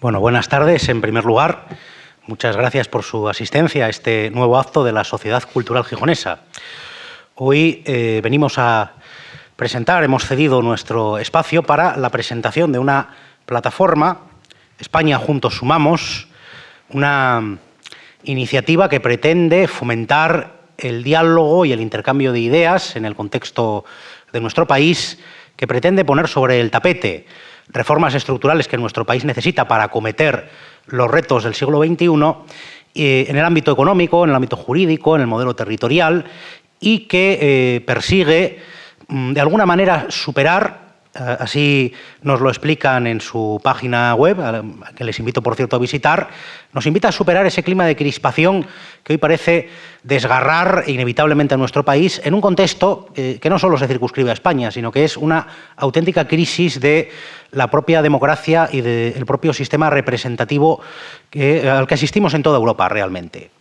Bueno, buenas tardes. En primer lugar, muchas gracias por su asistencia a este nuevo acto de la Sociedad Cultural Gijonesa. Hoy venimos a presentar, hemos cedido nuestro espacio para la presentación de una plataforma, España Juntos Sumamos, una iniciativa que pretende fomentar el diálogo y el intercambio de ideas en el contexto de nuestro país, que pretende poner sobre el tapete reformas estructurales que nuestro país necesita para acometer los retos del siglo XXI en el ámbito económico, en el ámbito jurídico, en el modelo territorial, y que persigue, de alguna manera, superar, así nos lo explican en su página web, a que les invito, por cierto, a visitar, nos invita a superar ese clima de crispación que hoy parece desgarrar inevitablemente a nuestro país en un contexto que no solo se circunscribe a España, sino que es una auténtica crisis de la propia democracia y del propio sistema representativo al que asistimos en toda Europa realmente.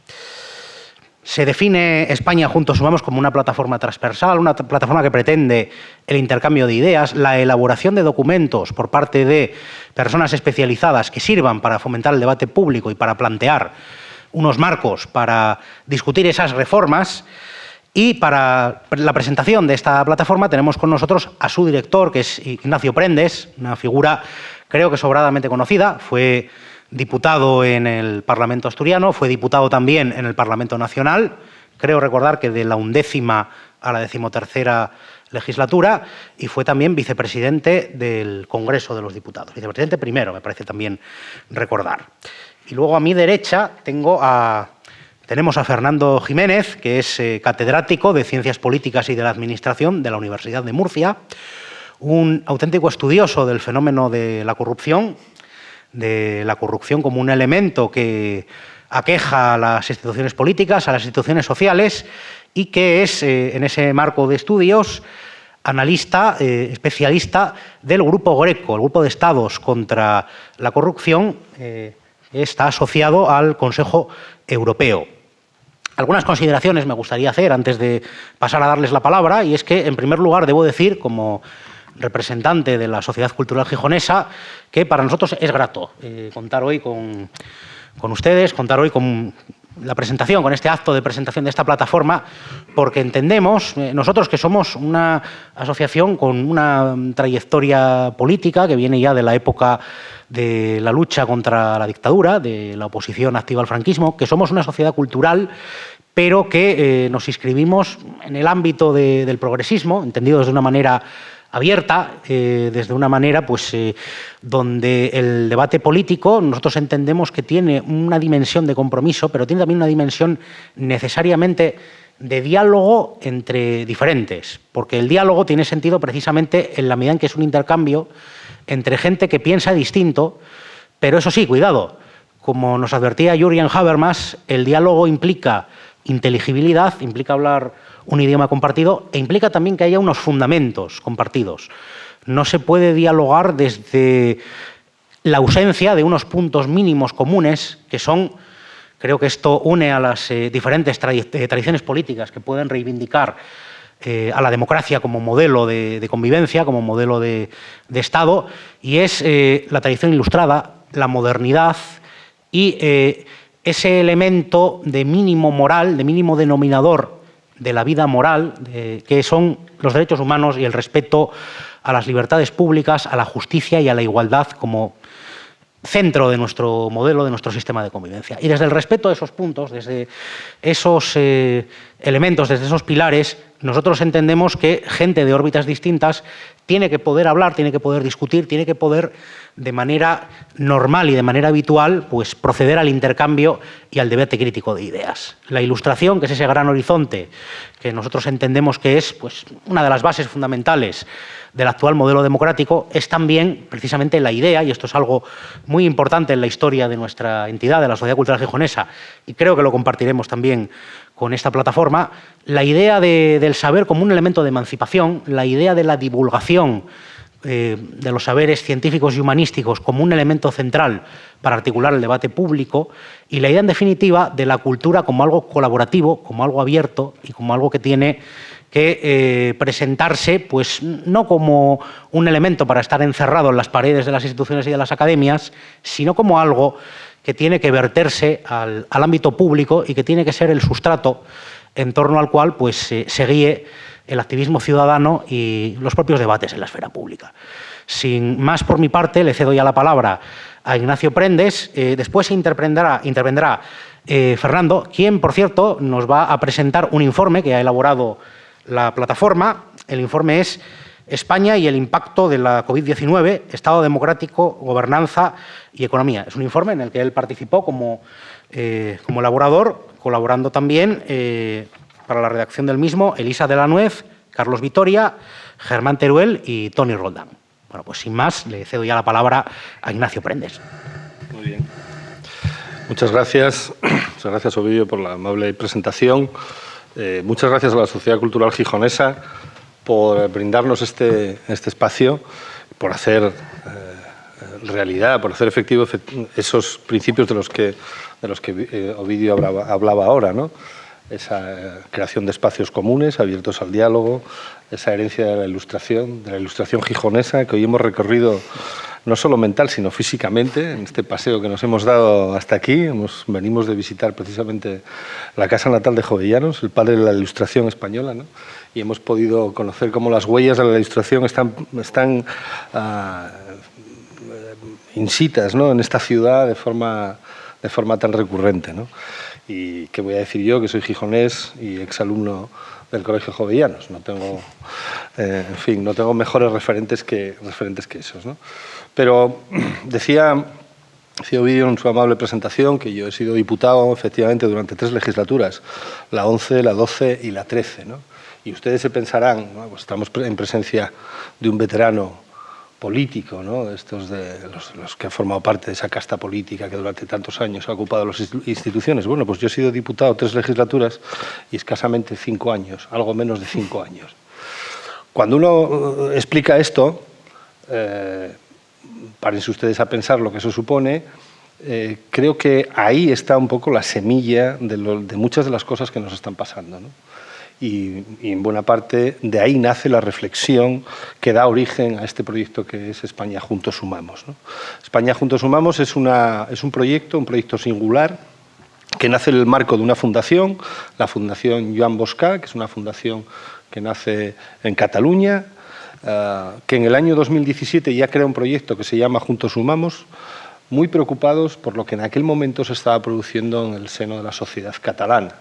Se define España Juntos Sumamos como una plataforma transversal, una plataforma que pretende el intercambio de ideas, la elaboración de documentos por parte de personas especializadas que sirvan para fomentar el debate público y para plantear unos marcos para discutir esas reformas. Y para la presentación de esta plataforma tenemos con nosotros a su director, que es Ignacio Prendes, una figura creo que sobradamente conocida. Fue diputado en el Parlamento asturiano, fue diputado también en el Parlamento nacional, creo recordar que de la 11ª a la 13ª legislatura, y fue también vicepresidente del Congreso de los Diputados, vicepresidente primero, me parece también recordar. Y luego a mi derecha tenemos a Fernando Jiménez, que es catedrático de Ciencias Políticas y de la Administración de la Universidad de Murcia, un auténtico estudioso del fenómeno de la corrupción como un elemento que aqueja a las instituciones políticas, a las instituciones sociales, y que es, en ese marco de estudios, analista, especialista del Grupo Greco, el Grupo de Estados contra la Corrupción, está asociado al Consejo Europeo. Algunas consideraciones me gustaría hacer antes de pasar a darles la palabra, y es que, en primer lugar, debo decir, como representante de la Sociedad Cultural Gijonesa, que para nosotros es grato contar hoy con ustedes, contar hoy con la presentación, con este acto de presentación de esta plataforma, porque entendemos, nosotros que somos una asociación con una trayectoria política que viene ya de la época de la lucha contra la dictadura, de la oposición activa al franquismo, que somos una sociedad cultural, pero que nos inscribimos en el ámbito del progresismo, entendido desde una manera abierta, desde una manera donde el debate político nosotros entendemos que tiene una dimensión de compromiso, pero tiene también una dimensión necesariamente de diálogo entre diferentes, porque el diálogo tiene sentido precisamente en la medida en que es un intercambio entre gente que piensa distinto, pero eso sí, cuidado, como nos advertía Jürgen Habermas, el diálogo implica inteligibilidad, implica hablar un idioma compartido e implica también que haya unos fundamentos compartidos. No se puede dialogar desde la ausencia de unos puntos mínimos comunes que son, creo que esto une a las diferentes tradiciones políticas que pueden reivindicar a la democracia como modelo de convivencia, como modelo de Estado, y es la tradición ilustrada, la modernidad y ese elemento de mínimo moral, de mínimo denominador de la vida moral, que son los derechos humanos y el respeto a las libertades públicas, a la justicia y a la igualdad como centro de nuestro modelo, de nuestro sistema de convivencia. Y desde el respeto a esos puntos, desde esos elementos, desde esos pilares, nosotros entendemos que gente de órbitas distintas tiene que poder hablar, tiene que poder discutir, tiene que poder de manera normal y de manera habitual proceder al intercambio y al debate crítico de ideas. La ilustración, que es ese gran horizonte que nosotros entendemos que es una de las bases fundamentales del actual modelo democrático, es también precisamente la idea, y esto es algo muy importante en la historia de nuestra entidad, de la Sociedad Cultural Gijonesa, y creo que lo compartiremos también con esta plataforma, la idea del saber como un elemento de emancipación, la idea de la divulgación de los saberes científicos y humanísticos como un elemento central para articular el debate público, y la idea, en definitiva, de la cultura como algo colaborativo, como algo abierto y como algo que tiene que presentarse, pues no como un elemento para estar encerrado en las paredes de las instituciones y de las academias, sino como algo que tiene que verterse al ámbito público y que tiene que ser el sustrato en torno al cual pues, se guíe el activismo ciudadano y los propios debates en la esfera pública. Sin más por mi parte, le cedo ya la palabra a Ignacio Prendes. Después intervendrá Fernando, quien, por cierto, nos va a presentar un informe que ha elaborado la plataforma. El informe es España y el impacto de la COVID-19, Estado democrático, gobernanza y economía. Es un informe en el que él participó como elaborador, colaborando también para la redacción del mismo Elisa de la Nuez, Carlos Vitoria, Germán Teruel y Toni Roldán. Bueno, pues sin más, le cedo ya la palabra a Ignacio Prendes. Muy bien. Muchas gracias, Ovidio, por la amable presentación. Muchas gracias a la Sociedad Cultural Gijonesa por brindarnos este espacio, por hacer realidad, por hacer efectivo esos principios de los que Ovidio hablaba ahora, ¿no? Esa creación de espacios comunes, abiertos al diálogo, esa herencia de la ilustración gijonesa que hoy hemos recorrido no solo mental, sino físicamente, en este paseo que nos hemos dado hasta aquí. Venimos de visitar precisamente la casa natal de Jovellanos, el padre de la ilustración española, ¿no? Y hemos podido conocer cómo las huellas de la ilustración están insitas, ¿no?, en esta ciudad de forma tan recurrente, ¿no? Y qué voy a decir yo, que soy gijonés y exalumno del Colegio Jovellanos. No tengo, no tengo mejores referentes que esos, ¿no? Pero decía Ovidio en su amable presentación que yo he sido diputado, efectivamente, durante 3 legislaturas, la 11, la 12 y la 13, ¿no? Y ustedes se pensarán, ¿no?, pues estamos en presencia de un veterano político, ¿no?, estos de los que han formado parte de esa casta política que durante tantos años ha ocupado las instituciones. Bueno, pues yo he sido diputado 3 legislaturas y escasamente 5 años, algo menos de 5 años. Cuando uno explica esto, párense ustedes a pensar lo que eso supone, creo que ahí está un poco la semilla de muchas de las cosas que nos están pasando, ¿no? Y en buena parte de ahí nace la reflexión que da origen a este proyecto que es España Juntos Sumamos, ¿no? España Juntos Sumamos es un proyecto singular que nace en el marco de una fundación, la Fundación Joan Boscà, que es una fundación que nace en Cataluña, que en el año 2017 ya crea un proyecto que se llama Juntos Sumamos, muy preocupados por lo que en aquel momento se estaba produciendo en el seno de la sociedad catalana.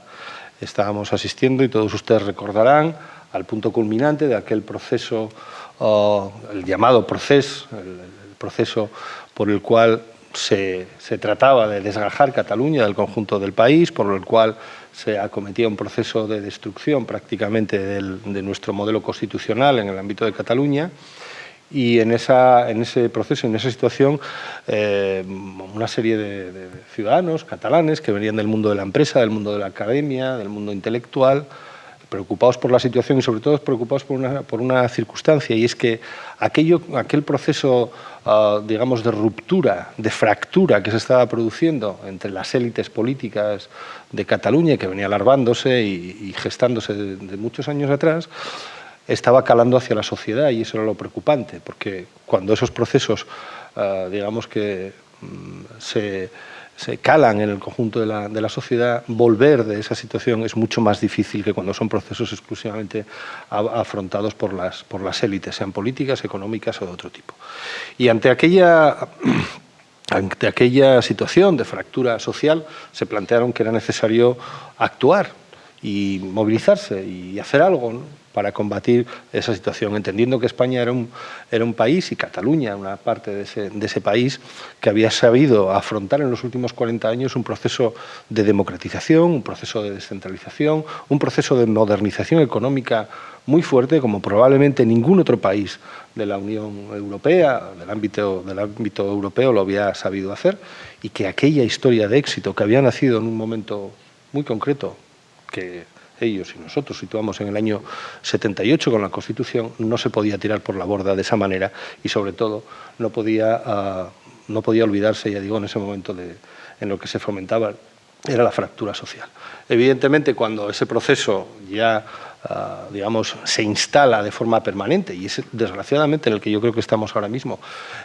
Estábamos asistiendo, y todos ustedes recordarán, al punto culminante de aquel proceso, el llamado proceso, el proceso por el cual se trataba de desgajar Cataluña del conjunto del país, por el cual se acometía un proceso de destrucción prácticamente de nuestro modelo constitucional en el ámbito de Cataluña. Y en ese proceso, en esa situación, una serie de ciudadanos catalanes que venían del mundo de la empresa, del mundo de la academia, del mundo intelectual, preocupados por la situación y sobre todo preocupados por una circunstancia, y es que aquel proceso, digamos, de ruptura, de fractura que se estaba produciendo entre las élites políticas de Cataluña, que venía alargándose y gestándose de muchos años atrás, estaba calando hacia la sociedad, y eso era lo preocupante, porque cuando esos procesos, digamos que se calan en el conjunto de la sociedad, volver de esa situación es mucho más difícil que cuando son procesos exclusivamente afrontados por las élites, sean políticas, económicas o de otro tipo. Y ante aquella situación de fractura social, se plantearon que era necesario actuar y movilizarse y hacer algo, ¿no?, para combatir esa situación, entendiendo que España era un país, y Cataluña una parte de ese país, que había sabido afrontar en los últimos 40 años un proceso de democratización, un proceso de descentralización, un proceso de modernización económica muy fuerte, como probablemente ningún otro país de la Unión Europea, del ámbito europeo, lo había sabido hacer, y que aquella historia de éxito que había nacido en un momento muy concreto, que ellos y nosotros situamos en el año 78 con la Constitución, no se podía tirar por la borda de esa manera, y sobre todo no podía olvidarse, ya digo, en ese momento en lo que se fomentaba era la fractura social. Evidentemente, cuando ese proceso ya digamos, se instala de forma permanente, y es desgraciadamente en el que yo creo que estamos ahora mismo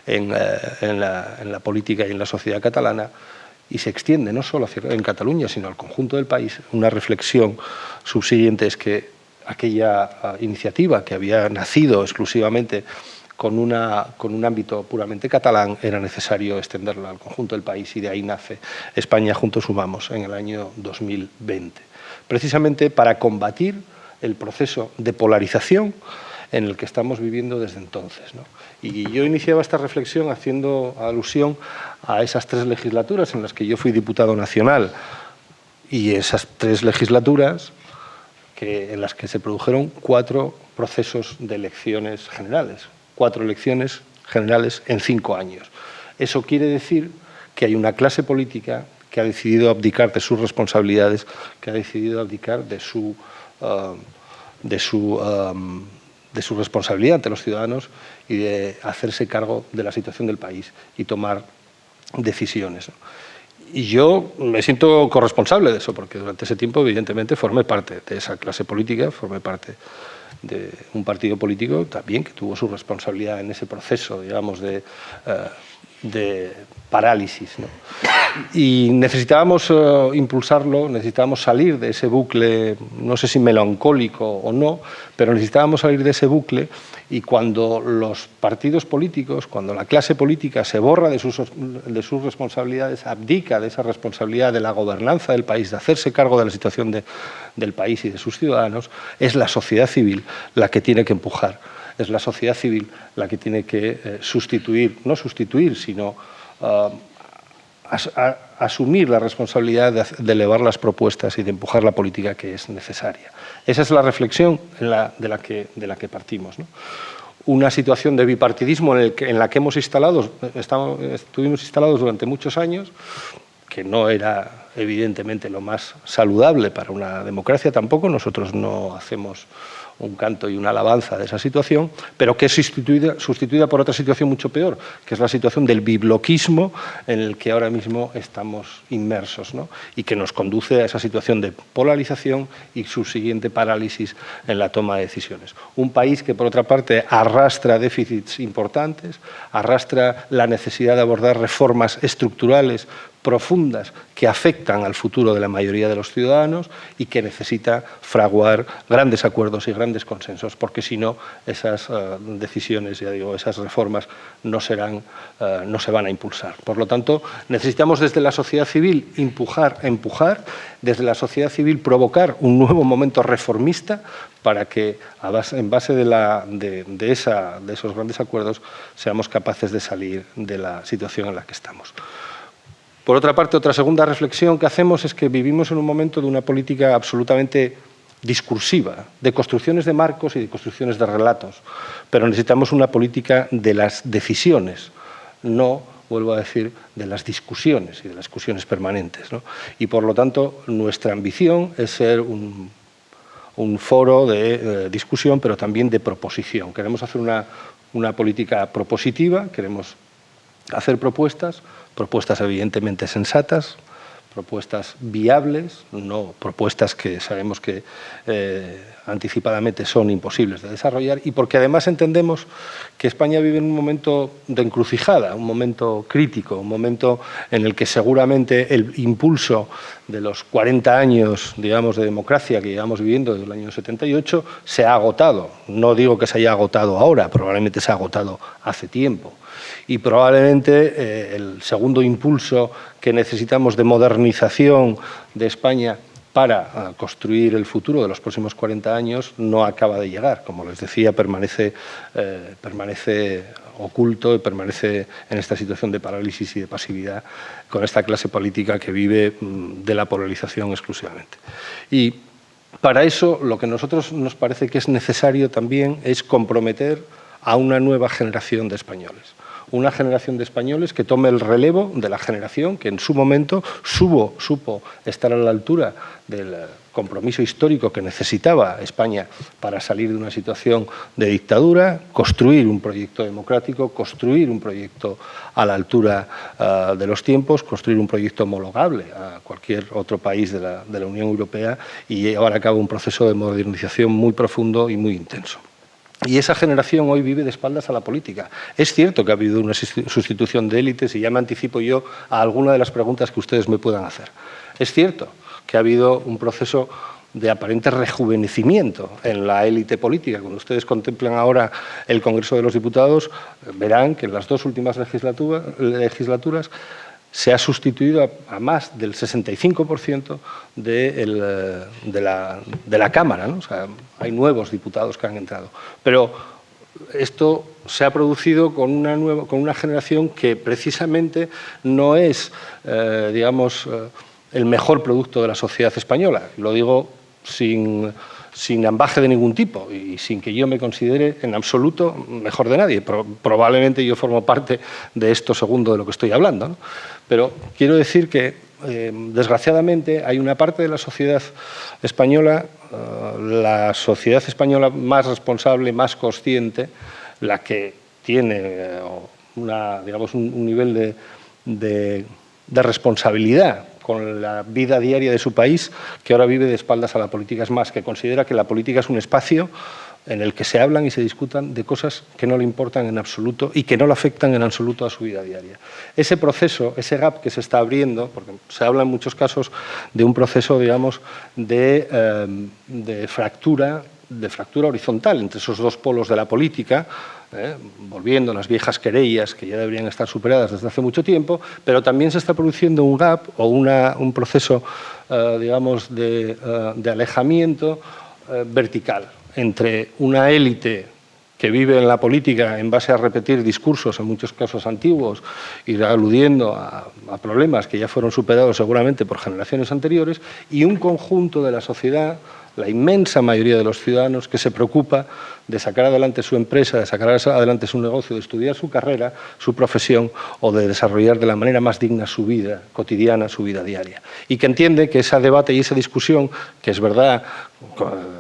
en la política y en la sociedad catalana, y se extiende no solo en Cataluña, sino al conjunto del país. Una reflexión subsiguiente es que aquella iniciativa que había nacido exclusivamente con un ámbito puramente catalán, era necesario extenderla al conjunto del país, y de ahí nace España Juntos Sumamos en el año 2020. Precisamente para combatir el proceso de polarización en el que estamos viviendo desde entonces, ¿no? Y yo iniciaba esta reflexión haciendo alusión a esas 3 legislaturas en las que yo fui diputado nacional, y esas 3 legislaturas en las que se produjeron 4 procesos de elecciones generales, 4 elecciones generales en 5 años. Eso quiere decir que hay una clase política que ha decidido abdicar de sus responsabilidades, que ha decidido abdicar de su responsabilidad ante los ciudadanos y de hacerse cargo de la situación del país y tomar decisiones, ¿no? Y yo me siento corresponsable de eso, porque durante ese tiempo, evidentemente, formé parte de esa clase política, formé parte de un partido político también que tuvo su responsabilidad en ese proceso, digamos, de parálisis, ¿no? Y necesitábamos impulsarlo, necesitábamos salir de ese bucle, no sé si melancólico o no, pero necesitábamos salir de ese bucle, y cuando los partidos políticos, cuando la clase política se borra de sus responsabilidades, abdica de esa responsabilidad de la gobernanza del país, de hacerse cargo de la situación del país y de sus ciudadanos, es la sociedad civil la que tiene que empujar. Es la sociedad civil la que tiene que no sustituir, sino asumir la responsabilidad de elevar las propuestas y de empujar la política que es necesaria. Esa es la reflexión de la que partimos, ¿no? Una situación de bipartidismo en la que estuvimos instalados durante muchos años, que no era evidentemente lo más saludable para una democracia tampoco. Nosotros no hacemos un canto y una alabanza de esa situación, pero que es sustituida por otra situación mucho peor, que es la situación del bibloquismo en el que ahora mismo estamos inmersos, ¿no? Y que nos conduce a esa situación de polarización y subsiguiente parálisis en la toma de decisiones. Un país que, por otra parte, arrastra déficits importantes, arrastra la necesidad de abordar reformas estructurales profundas que afectan al futuro de la mayoría de los ciudadanos, y que necesita fraguar grandes acuerdos y grandes consensos, porque si no, esas decisiones, ya digo, esas reformas no se van a impulsar. Por lo tanto, necesitamos desde la sociedad civil empujar, desde la sociedad civil provocar un nuevo momento reformista para que, en base de esos grandes acuerdos, seamos capaces de salir de la situación en la que estamos. Por otra parte, otra segunda reflexión que hacemos es que vivimos en un momento de una política absolutamente discursiva, de construcciones de marcos y de construcciones de relatos, pero necesitamos una política de las decisiones, no, vuelvo a decir, de las discusiones y de las discusiones permanentes, ¿no? Y por lo tanto, nuestra ambición es ser un foro de discusión, pero también de proposición. Queremos hacer una política propositiva, queremos hacer propuestas evidentemente sensatas, propuestas viables, no propuestas que sabemos que anticipadamente son imposibles de desarrollar, y porque además entendemos que España vive en un momento de encrucijada, un momento crítico, un momento en el que seguramente el impulso de los 40 años, digamos, de democracia que llevamos viviendo desde el año 78 se ha agotado. No digo que se haya agotado ahora, probablemente se ha agotado hace tiempo. Y probablemente el segundo impulso que necesitamos de modernización de España para construir el futuro de los próximos 40 años no acaba de llegar. Como les decía, permanece oculto y permanece en esta situación de parálisis y de pasividad con esta clase política que vive de la polarización exclusivamente. Y para eso lo que a nosotros nos parece que es necesario también es comprometer a una nueva generación de españoles. Una generación de españoles que tome el relevo de la generación que en su momento supo estar a la altura del compromiso histórico que necesitaba España para salir de una situación de dictadura, construir un proyecto democrático, construir un proyecto a la altura de los tiempos, construir un proyecto homologable a cualquier otro país de la Unión Europea y llevar a cabo un proceso de modernización muy profundo y muy intenso. Y esa generación hoy vive de espaldas a la política. Es cierto que ha habido una sustitución de élites y ya me anticipo yo a alguna de las preguntas que ustedes me puedan hacer. Es cierto que ha habido un proceso de aparente rejuvenecimiento en la élite política. Cuando ustedes contemplan ahora el Congreso de los Diputados, verán que en las dos últimas legislaturas se ha sustituido a más del 65% de la Cámara, ¿no? O sea, hay nuevos diputados que han entrado. Pero esto se ha producido con una generación que precisamente no es, digamos, el mejor producto de la sociedad española. Lo digo sin ambaje de ningún tipo y sin que yo me considere en absoluto mejor de nadie. Probablemente yo formo parte de esto segundo de lo que estoy hablando, ¿no? Pero quiero decir que, desgraciadamente, hay una parte de la sociedad española más responsable, más consciente, la que tiene digamos, un nivel de responsabilidad con la vida diaria de su país, que ahora vive de espaldas a la política. Es más, que considera que la política es un espacio en el que se hablan y se discutan de cosas que no le importan en absoluto y que no le afectan en absoluto a su vida diaria. Ese proceso, ese gap que se está abriendo, porque se habla en muchos casos de un proceso, digamos, de fractura horizontal entre esos dos polos de la política, volviendo a las viejas querellas que ya deberían estar superadas desde hace mucho tiempo, pero también se está produciendo un gap o un proceso, digamos, de alejamiento vertical entre una élite que vive en la política en base a repetir discursos, en muchos casos antiguos, y aludiendo a problemas que ya fueron superados seguramente por generaciones anteriores, y un conjunto de la sociedad, la inmensa mayoría de los ciudadanos, que se preocupa de sacar adelante su empresa, de sacar adelante su negocio, de estudiar su carrera, su profesión o de desarrollar de la manera más digna su vida cotidiana, su vida diaria. Y que entiende que ese debate y esa discusión, que es verdad,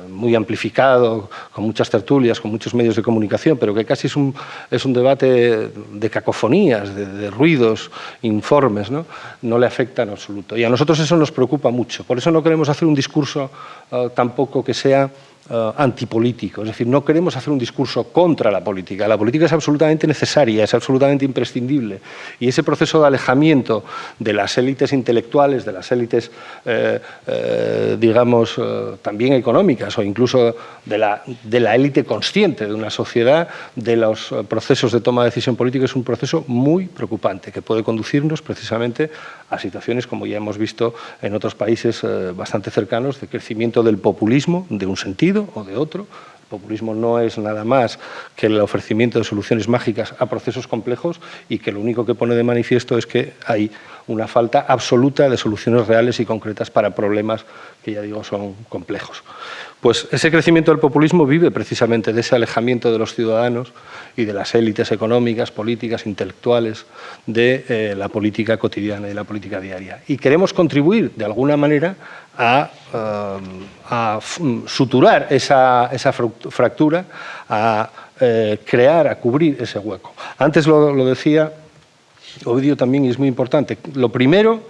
muy amplificado, con muchas tertulias, con muchos medios de comunicación, pero que casi es un debate de cacofonías, de ruidos, informes, no le afecta en absoluto. Y a nosotros eso nos preocupa mucho. Por eso no queremos hacer un discurso tampoco que sea antipolítico, es decir, no queremos hacer un discurso contra la política. La política es absolutamente necesaria, es absolutamente imprescindible, y ese proceso de alejamiento de las élites intelectuales, de las élites, digamos, también económicas, o incluso de la élite consciente de una sociedad, de los procesos de toma de decisión política, es un proceso muy preocupante, que puede conducirnos precisamente a situaciones, como ya hemos visto en otros países bastante cercanos, de crecimiento del populismo, de un sentido o de otro. El populismo no es nada más que el ofrecimiento de soluciones mágicas a procesos complejos y que lo único que pone de manifiesto es que hay una falta absoluta de soluciones reales y concretas para problemas que, ya digo, son complejos. Pues ese crecimiento del populismo vive precisamente de ese alejamiento de los ciudadanos y de las élites económicas, políticas, intelectuales, de la política cotidiana y de la política diaria. Y queremos contribuir, de alguna manera, a suturar esa fractura, a crear, a cubrir ese hueco. Antes lo decía Ovidio también, y es muy importante. Lo primero,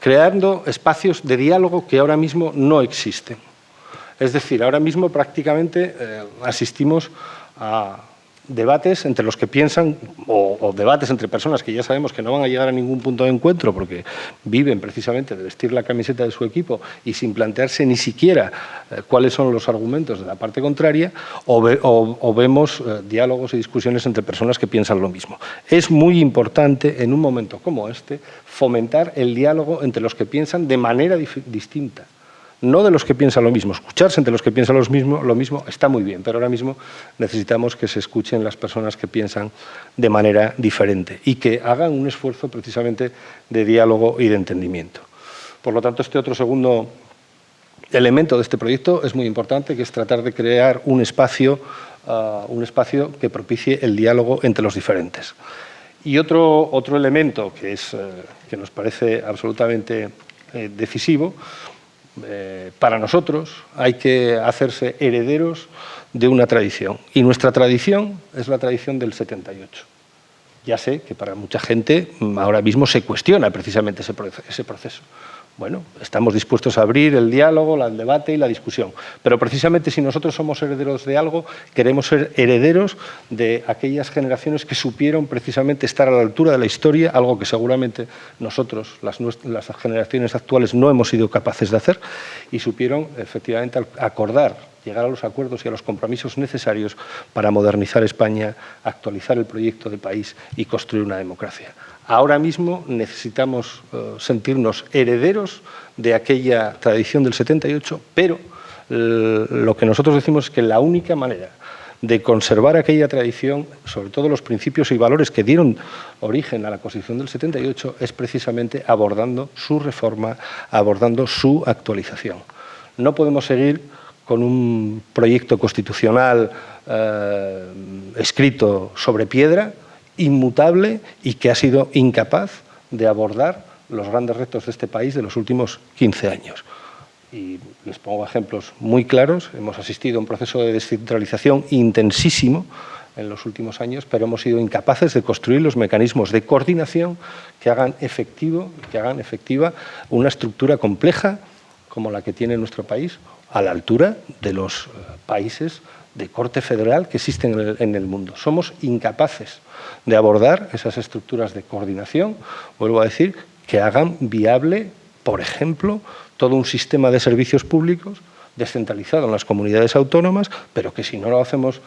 creando espacios de diálogo que ahora mismo no existen. Es decir, ahora mismo prácticamente asistimos a debates entre los que piensan, o debates entre personas que ya sabemos que no van a llegar a ningún punto de encuentro porque viven precisamente de vestir la camiseta de su equipo y sin plantearse ni siquiera cuáles son los argumentos de la parte contraria, o vemos diálogos y discusiones entre personas que piensan lo mismo. Es muy importante en un momento como este fomentar el diálogo entre los que piensan de manera distinta. No de los que piensan lo mismo. Escucharse entre los que piensan lo mismo está muy bien, pero ahora mismo necesitamos que se escuchen las personas que piensan de manera diferente y que hagan un esfuerzo precisamente de diálogo y de entendimiento. Por lo tanto, este otro segundo elemento de este proyecto es muy importante, que es tratar de crear un espacio que propicie el diálogo entre los diferentes. Y otro elemento que nos parece absolutamente decisivo para nosotros hay que hacerse herederos de una tradición. Y nuestra tradición es la tradición del 78. Ya sé que para mucha gente ahora mismo se cuestiona precisamente ese proceso. Bueno, estamos dispuestos a abrir el diálogo, el debate y la discusión. Pero precisamente si nosotros somos herederos de algo, queremos ser herederos de aquellas generaciones que supieron precisamente estar a la altura de la historia, algo que seguramente nosotros, las generaciones actuales, no hemos sido capaces de hacer, y supieron efectivamente acordar, llegar a los acuerdos y a los compromisos necesarios para modernizar España, actualizar el proyecto de país y construir una democracia. Ahora mismo necesitamos sentirnos herederos de aquella tradición del 78, pero lo que nosotros decimos es que la única manera de conservar aquella tradición, sobre todo los principios y valores que dieron origen a la Constitución del 78, es precisamente abordando su reforma, abordando su actualización. No podemos seguir con un proyecto constitucional escrito sobre piedra, inmutable y que ha sido incapaz de abordar los grandes retos de este país de los últimos 15 años. Y les pongo ejemplos muy claros. Hemos asistido a un proceso de descentralización intensísimo en los últimos años, pero hemos sido incapaces de construir los mecanismos de coordinación que hagan efectiva una estructura compleja como la que tiene nuestro país, a la altura de los países de corte federal que existen en el mundo. Somos incapaces de abordar esas estructuras de coordinación, vuelvo a decir, que hagan viable, por ejemplo, todo un sistema de servicios públicos descentralizado en las comunidades autónomas, pero que si no lo hacemos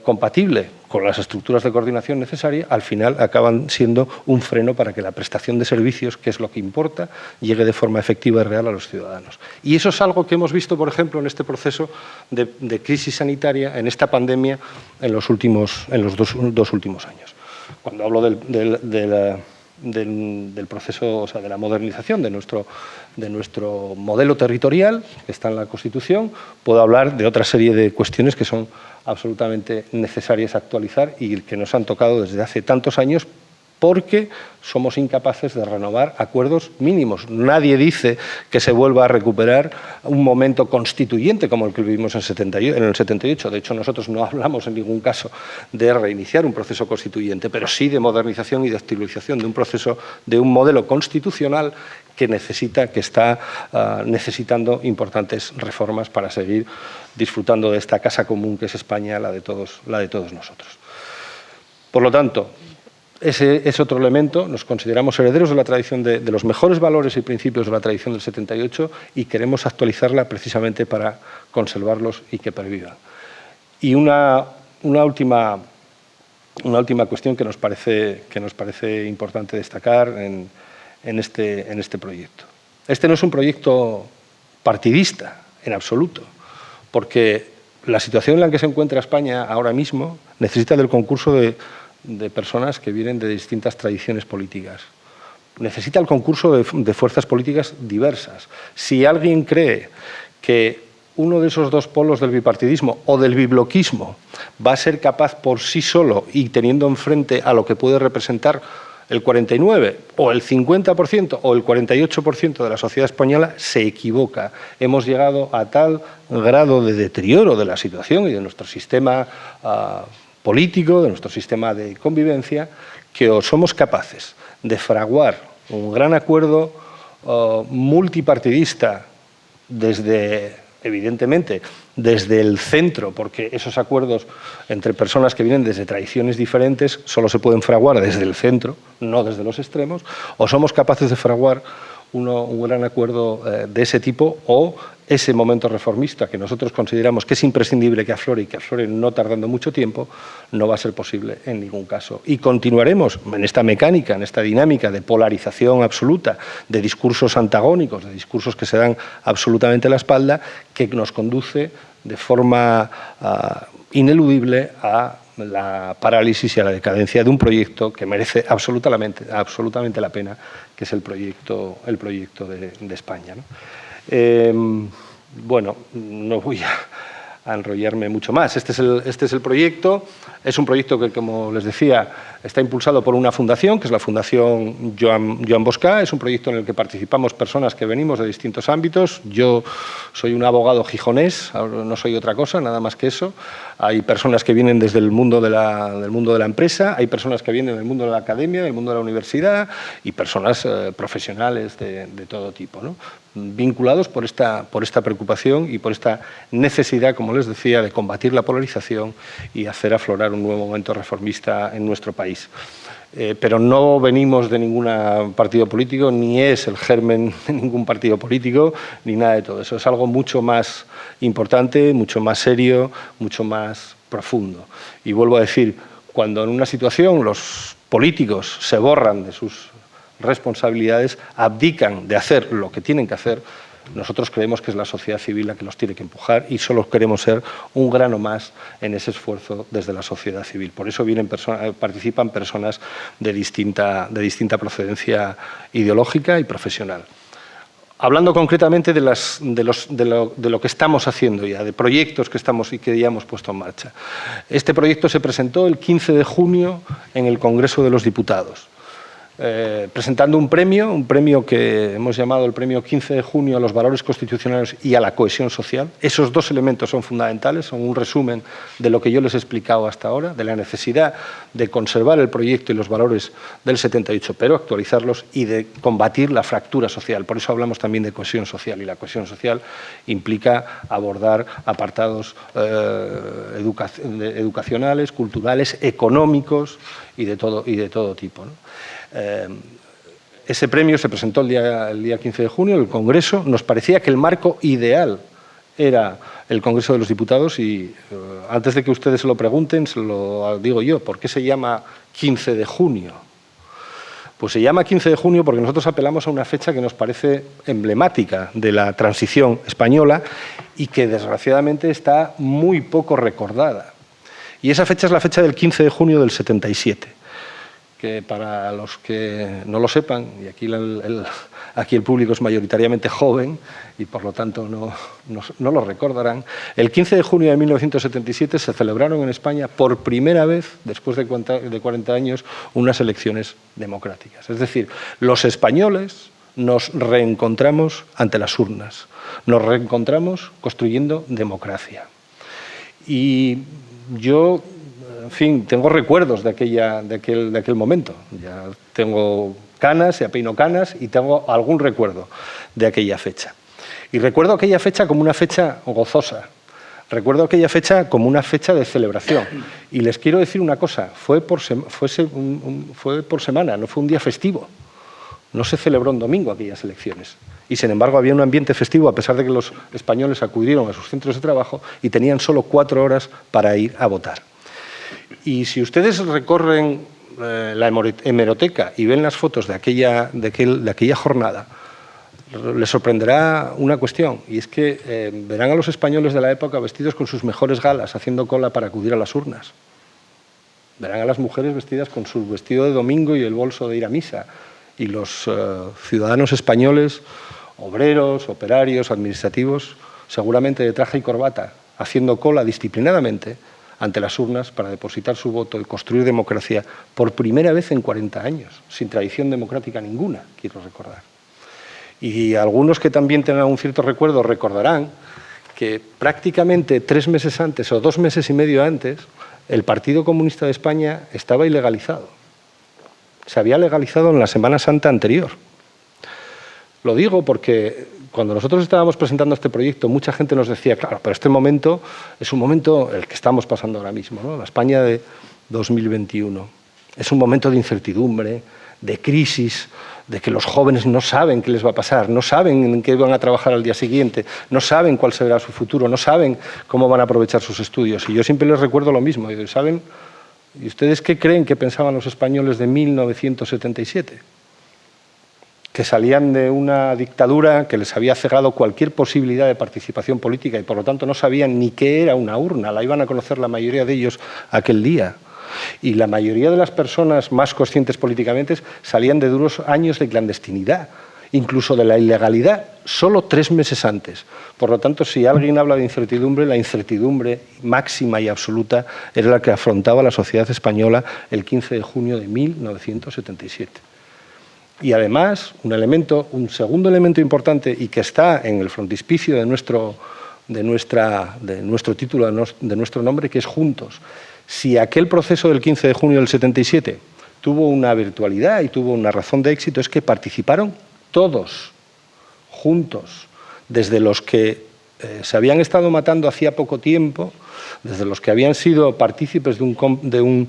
compatible con las estructuras de coordinación necesarias, al final acaban siendo un freno para que la prestación de servicios, que es lo que importa, llegue de forma efectiva y real a los ciudadanos. Y eso es algo que hemos visto, por ejemplo, en este proceso de crisis sanitaria, en esta pandemia, en los dos últimos años. Cuando hablo del proceso, o sea, de la modernización de nuestro modelo territorial, que está en la Constitución, puedo hablar de otra serie de cuestiones que son absolutamente necesarias actualizar y que nos han tocado desde hace tantos años, porque somos incapaces de renovar acuerdos mínimos. Nadie dice que se vuelva a recuperar un momento constituyente como el que vivimos en el 78. De hecho, nosotros no hablamos en ningún caso de reiniciar un proceso constituyente, pero sí de modernización y de actualización de un modelo constitucional que está necesitando importantes reformas para seguir disfrutando de esta casa común que es España, la de todos nosotros. Por lo tanto, ese es otro elemento. Nos consideramos herederos de la tradición de los mejores valores y principios de la tradición del 78 y queremos actualizarla precisamente para conservarlos y que pervivan. Y una última cuestión que nos parece importante destacar en este proyecto. Este no es un proyecto partidista en absoluto, porque la situación en la que se encuentra España ahora mismo necesita del concurso de personas que vienen de distintas tradiciones políticas. Necesita el concurso de fuerzas políticas diversas. Si alguien cree que uno de esos dos polos del bipartidismo o del bibloquismo va a ser capaz por sí solo y teniendo enfrente a lo que puede representar el 49% o el 50% o el 48% de la sociedad española, se equivoca. Hemos llegado a tal grado de deterioro de la situación y de nuestro sistema político, de nuestro sistema de convivencia, que o somos capaces de fraguar un gran acuerdo multipartidista evidentemente, desde el centro, porque esos acuerdos entre personas que vienen desde tradiciones diferentes solo se pueden fraguar desde el centro, no desde los extremos, o somos capaces de fraguar un gran acuerdo de ese tipo, o ese momento reformista que nosotros consideramos que es imprescindible que aflore y que aflore no tardando mucho tiempo, no va a ser posible en ningún caso. Y continuaremos en esta mecánica, en esta dinámica de polarización absoluta, de discursos antagónicos, de discursos que se dan absolutamente la espalda, que nos conduce de forma ineludible a la parálisis y a la decadencia de un proyecto que merece absolutamente la pena, que es el proyecto de España, ¿no? Bueno, no voy enrollarme mucho más. Este es el proyecto. Es un proyecto que, como les decía, está impulsado por una fundación, que es la Fundación Joan Bosca. Es un proyecto en el que participamos personas que venimos de distintos ámbitos. Yo soy un abogado gijonés, no soy otra cosa, nada más que eso. Hay personas que vienen desde el mundo de la empresa, hay personas que vienen del mundo de la academia, del mundo de la universidad y personas profesionales de todo tipo, ¿no? Vinculados por esta preocupación y por esta necesidad, como les decía, de combatir la polarización y hacer aflorar un nuevo momento reformista en nuestro país. Pero no venimos de ningún partido político, ni es el germen de ningún partido político, ni nada de todo eso. Es algo mucho más importante, mucho más serio, mucho más profundo. Y vuelvo a decir, cuando en una situación los políticos se borran de sus responsabilidades, abdican de hacer lo que tienen que hacer, nosotros creemos que es la sociedad civil la que los tiene que empujar y solo queremos ser un grano más en ese esfuerzo desde la sociedad civil. Por eso participan personas de distinta procedencia ideológica y profesional. Hablando concretamente de lo que estamos haciendo ya, de proyectos que estamos y que ya hemos puesto en marcha. Este proyecto se presentó el 15 de junio en el Congreso de los Diputados. Presentando un premio que hemos llamado el premio 15 de junio a los valores constitucionales y a la cohesión social. Esos dos elementos son fundamentales, son un resumen de lo que yo les he explicado hasta ahora, de la necesidad de conservar el proyecto y los valores del 78, pero actualizarlos y de combatir la fractura social. Por eso hablamos también de cohesión social, y la cohesión social implica abordar apartados educacionales, culturales, económicos y de todo tipo, ¿no? Ese premio se presentó el día 15 de junio en el Congreso. Nos parecía que el marco ideal era el Congreso de los Diputados y antes de que ustedes se lo pregunten, se lo digo yo. ¿Por qué se llama 15 de junio? Pues se llama 15 de junio porque nosotros apelamos a una fecha que nos parece emblemática de la transición española y que desgraciadamente está muy poco recordada. Y esa fecha es la fecha del 15 de junio del 77. Que para los que no lo sepan, y aquí el público es mayoritariamente joven y por lo tanto no lo recordarán, el 15 de junio de 1977 se celebraron en España por primera vez, después de 40 años, unas elecciones democráticas. Es decir, los españoles nos reencontramos ante las urnas, nos reencontramos construyendo democracia. Y yo, en fin, tengo recuerdos de aquel momento. Ya tengo canas, ya peino canas y tengo algún recuerdo de aquella fecha. Y recuerdo aquella fecha como una fecha gozosa. Recuerdo aquella fecha como una fecha de celebración. Y les quiero decir una cosa, fue por semana, no fue un día festivo. No se celebró en domingo aquellas elecciones. Y, sin embargo, había un ambiente festivo, a pesar de que los españoles acudieron a sus centros de trabajo y tenían solo 4 horas para ir a votar. Y si ustedes recorren la hemeroteca y ven las fotos de aquella jornada, les sorprenderá una cuestión, y es que verán a los españoles de la época vestidos con sus mejores galas, haciendo cola para acudir a las urnas. Verán a las mujeres vestidas con su vestido de domingo y el bolso de ir a misa. Y los ciudadanos españoles, obreros, operarios, administrativos, seguramente de traje y corbata, haciendo cola disciplinadamente ante las urnas para depositar su voto y construir democracia por primera vez en 40 años, sin tradición democrática ninguna, quiero recordar. Y algunos que también tengan un cierto recuerdo recordarán que prácticamente 3 meses antes o 2 meses y medio antes, el Partido Comunista de España estaba ilegalizado. Se había legalizado en la Semana Santa anterior. Lo digo porque cuando nosotros estábamos presentando este proyecto, mucha gente nos decía, claro, pero este momento es un momento el que estamos pasando ahora mismo, ¿no? La España de 2021. Es un momento de incertidumbre, de crisis, de que los jóvenes no saben qué les va a pasar, no saben en qué van a trabajar al día siguiente, no saben cuál será su futuro, no saben cómo van a aprovechar sus estudios. Y yo siempre les recuerdo lo mismo. ¿Saben? ¿Y ustedes qué creen que pensaban los españoles de 1977? Que salían de una dictadura que les había cegado cualquier posibilidad de participación política y por lo tanto no sabían ni qué era una urna, la iban a conocer la mayoría de ellos aquel día. Y la mayoría de las personas más conscientes políticamente salían de duros años de clandestinidad incluso de la ilegalidad, solo 3 meses antes. Por lo tanto, si alguien habla de incertidumbre, la incertidumbre máxima y absoluta era la que afrontaba la sociedad española el 15 de junio de 1977. Y además, un segundo elemento importante y que está en el frontispicio de nuestro título, de nuestro nombre, que es Juntos. Si aquel proceso del 15 de junio del 77 tuvo una virtualidad y tuvo una razón de éxito, es que participaron todos juntos, desde los que se habían estado matando hacía poco tiempo, desde los que habían sido partícipes de un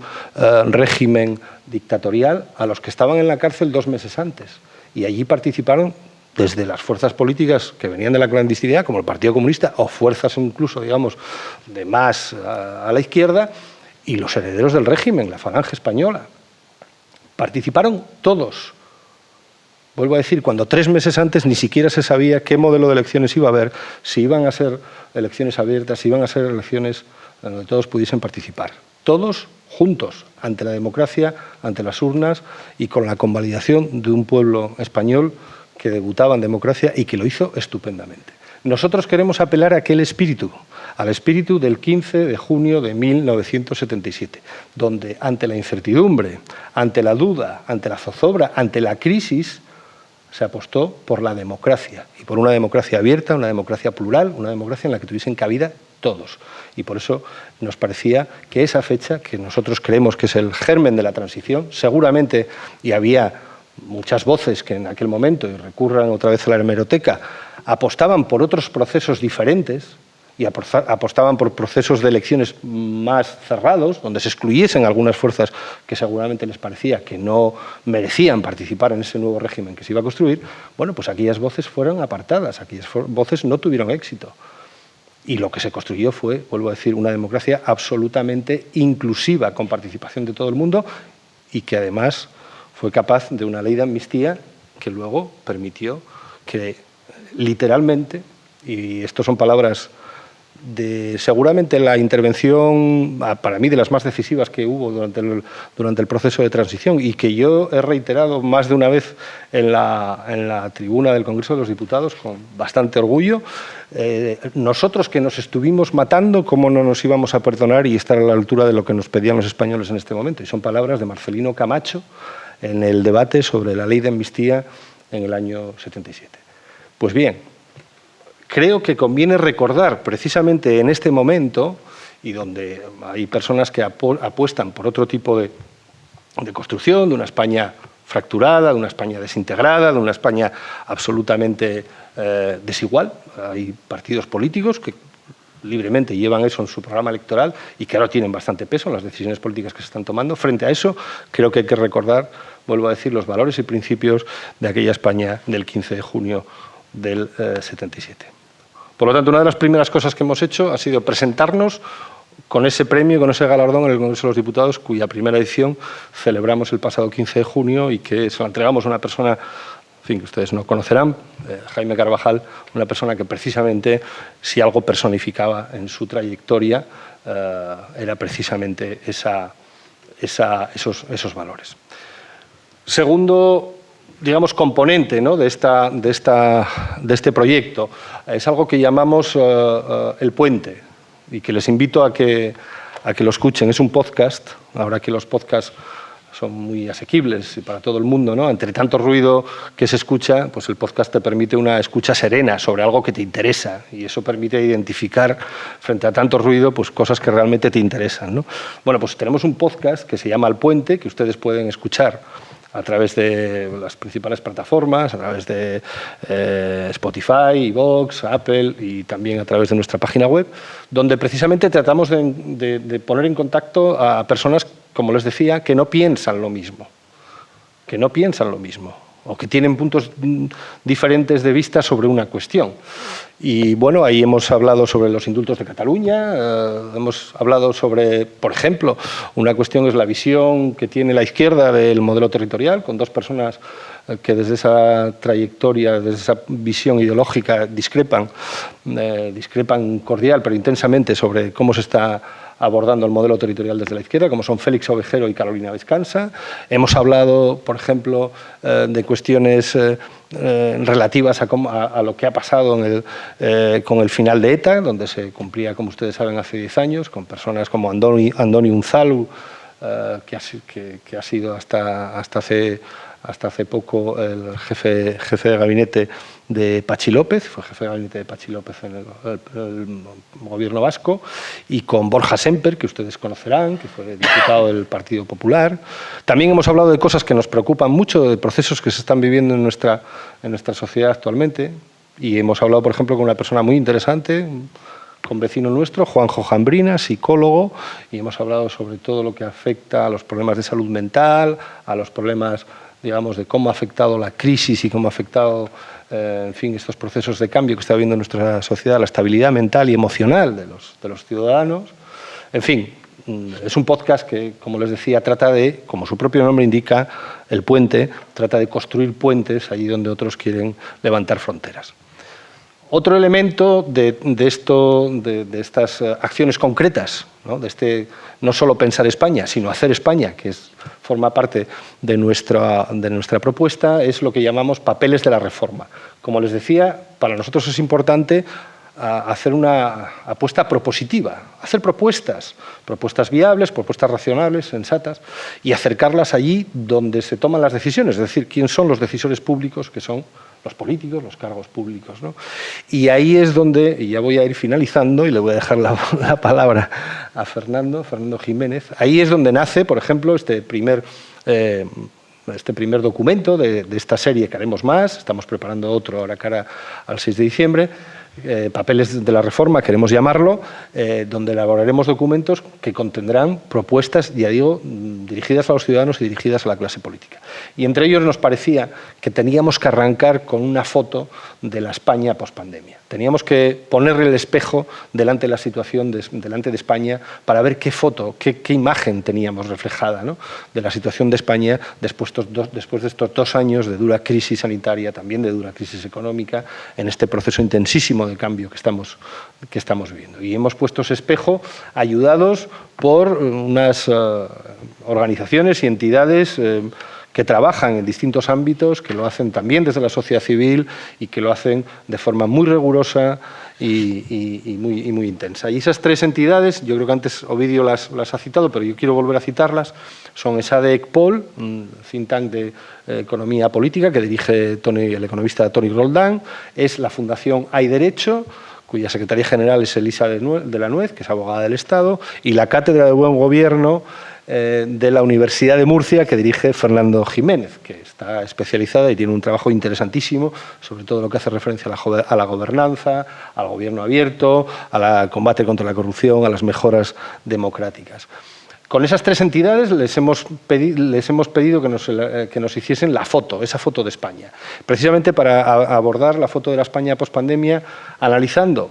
régimen dictatorial, a los que estaban en la cárcel 2 meses antes. Y allí participaron desde las fuerzas políticas que venían de la clandestinidad, como el Partido Comunista, o fuerzas incluso, digamos, de más a la izquierda, y los herederos del régimen, la Falange Española. Participaron todos. Vuelvo a decir, cuando 3 meses antes ni siquiera se sabía qué modelo de elecciones iba a haber, si iban a ser elecciones abiertas, si iban a ser elecciones donde todos pudiesen participar. Todos juntos, ante la democracia, ante las urnas y con la convalidación de un pueblo español que debutaba en democracia y que lo hizo estupendamente. Nosotros queremos apelar a aquel espíritu, al espíritu del 15 de junio de 1977, donde ante la incertidumbre, ante la duda, ante la zozobra, ante la crisis, se apostó por la democracia, y por una democracia abierta, una democracia plural, una democracia en la que tuviesen cabida todos. Y por eso nos parecía que esa fecha, que nosotros creemos que es el germen de la transición, seguramente, y había muchas voces que en aquel momento, y recurran otra vez a la hemeroteca, apostaban por otros procesos diferentes, y apostaban por procesos de elecciones más cerrados, donde se excluyesen algunas fuerzas que seguramente les parecía que no merecían participar en ese nuevo régimen que se iba a construir, bueno, pues aquellas voces fueron apartadas, aquellas voces no tuvieron éxito. Y lo que se construyó fue, vuelvo a decir, una democracia absolutamente inclusiva, con participación de todo el mundo, y que además fue capaz de una ley de amnistía que luego permitió que literalmente, y esto son palabras de seguramente la intervención, para mí, de las más decisivas que hubo durante el proceso de transición, y que yo he reiterado más de una vez en la tribuna del Congreso de los Diputados con bastante orgullo. Nosotros que nos estuvimos matando, ¿cómo no nos íbamos a perdonar y estar a la altura de lo que nos pedían los españoles en este momento? Y son palabras de Marcelino Camacho en el debate sobre la ley de amnistía en el año 77. Pues bien, creo que conviene recordar precisamente en este momento, y donde hay personas que apuestan por otro tipo de construcción, de una España fracturada, de una España desintegrada, de una España absolutamente desigual. Hay partidos políticos que libremente llevan eso en su programa electoral y que ahora tienen bastante peso en las decisiones políticas que se están tomando. Frente a eso, creo que hay que recordar, vuelvo a decir, los valores y principios de aquella España del 15 de junio del 77. Por lo tanto, una de las primeras cosas que hemos hecho ha sido presentarnos con ese premio, con ese galardón en el Congreso de los Diputados, cuya primera edición celebramos el pasado 15 de junio y que se lo entregamos a una persona, en fin, que ustedes no conocerán, Jaime Carvajal, una persona que precisamente, si algo personificaba en su trayectoria, era precisamente esos valores. Segundo, digamos, componente, ¿no?, de este proyecto, es algo que llamamos El Puente, y que les invito a que lo escuchen. Es un podcast, ahora que los podcasts son muy asequibles y para todo el mundo, ¿no? Entre tanto ruido que se escucha, pues el podcast te permite una escucha serena sobre algo que te interesa, y eso permite identificar frente a tanto ruido pues cosas que realmente te interesan, ¿no? Bueno, pues tenemos un podcast que se llama El Puente, que ustedes pueden escuchar a través de las principales plataformas, a través de Spotify, iVoox, Apple, y también a través de nuestra página web, donde precisamente tratamos de poner en contacto a personas, como les decía, que no piensan lo mismo, o que tienen puntos diferentes de vista sobre una cuestión. Y bueno, ahí hemos hablado sobre los indultos de Cataluña, hemos hablado sobre, por ejemplo, una cuestión es la visión que tiene la izquierda del modelo territorial, con dos personas que desde esa trayectoria, desde esa visión ideológica discrepan cordial pero intensamente sobre cómo se está abordando el modelo territorial desde la izquierda, como son Félix Ovejero y Carolina Vescansa. Hemos hablado, por ejemplo, de cuestiones relativas a lo que ha pasado con el final de ETA, donde se cumplía, como ustedes saben, hace 10 años, con personas como Andoni Unzalu, que ha sido hasta hace poco el jefe de gabinete de Patxi López, fue jefe de gabinete de Patxi López en el gobierno vasco, y con Borja Semper, que ustedes conocerán, que fue diputado del Partido Popular. También hemos hablado de cosas que nos preocupan mucho, de procesos que se están viviendo en nuestra sociedad actualmente, y hemos hablado, por ejemplo, con una persona muy interesante, con vecino nuestro, Juanjo Jambrina, psicólogo, y hemos hablado sobre todo lo que afecta a los problemas de salud mental, a los problemas, digamos, de cómo ha afectado la crisis y cómo ha afectado, en fin, estos procesos de cambio que está habiendo en nuestra sociedad, la estabilidad mental y emocional de los ciudadanos. En fin, es un podcast que, como les decía, trata de, como su propio nombre indica, el puente, trata de construir puentes allí donde otros quieren levantar fronteras. Otro elemento de estas acciones concretas, ¿no? No solo pensar España, sino hacer España, que forma parte de nuestra propuesta, es lo que llamamos papeles de la reforma. Como les decía, para nosotros es importante hacer una apuesta propositiva, hacer propuestas viables, propuestas racionales, sensatas, y acercarlas allí donde se toman las decisiones, es decir, quién son los decisores públicos, que son los políticos, los cargos públicos, ¿no? Y ahí es donde, y ya voy a ir finalizando y le voy a dejar la palabra a Fernando Jiménez, ahí es donde nace, por ejemplo, este primer documento de esta serie que haremos más, estamos preparando otro ahora cara al 6 de diciembre, papeles de la reforma, queremos llamarlo, donde elaboraremos documentos que contendrán propuestas, ya digo, dirigidas a los ciudadanos y dirigidas a la clase política. Y entre ellos nos parecía que teníamos que arrancar con una foto de la España pospandemia. Teníamos que ponerle el espejo delante de la situación, delante de España, para ver qué foto, qué imagen teníamos reflejada, ¿no?, de la situación de España después de estos 2 años de dura crisis sanitaria, también de dura crisis económica, en este proceso intensísimo de cambio que estamos viviendo. Y hemos puesto ese espejo ayudados por unas organizaciones y entidades que trabajan en distintos ámbitos, que lo hacen también desde la sociedad civil y que lo hacen de forma muy rigurosa y muy intensa. Y esas 3 entidades, yo creo que antes Ovidio las ha citado, pero yo quiero volver a citarlas, son ESADE ECPOL, un think tank de economía política que dirige el economista Toni Roldán, es la Fundación Hay Derecho, cuya secretaria general es Elisa de la Nuez, que es abogada del Estado, y la Cátedra de Buen Gobierno de la Universidad de Murcia, que dirige Fernando Jiménez, que está especializada y tiene un trabajo interesantísimo sobre todo lo que hace referencia a la gobernanza, al gobierno abierto, al combate contra la corrupción, a las mejoras democráticas. Con esas 3 entidades les hemos pedido que nos hiciesen la foto, esa foto de España, precisamente para abordar la foto de la España pospandemia, analizando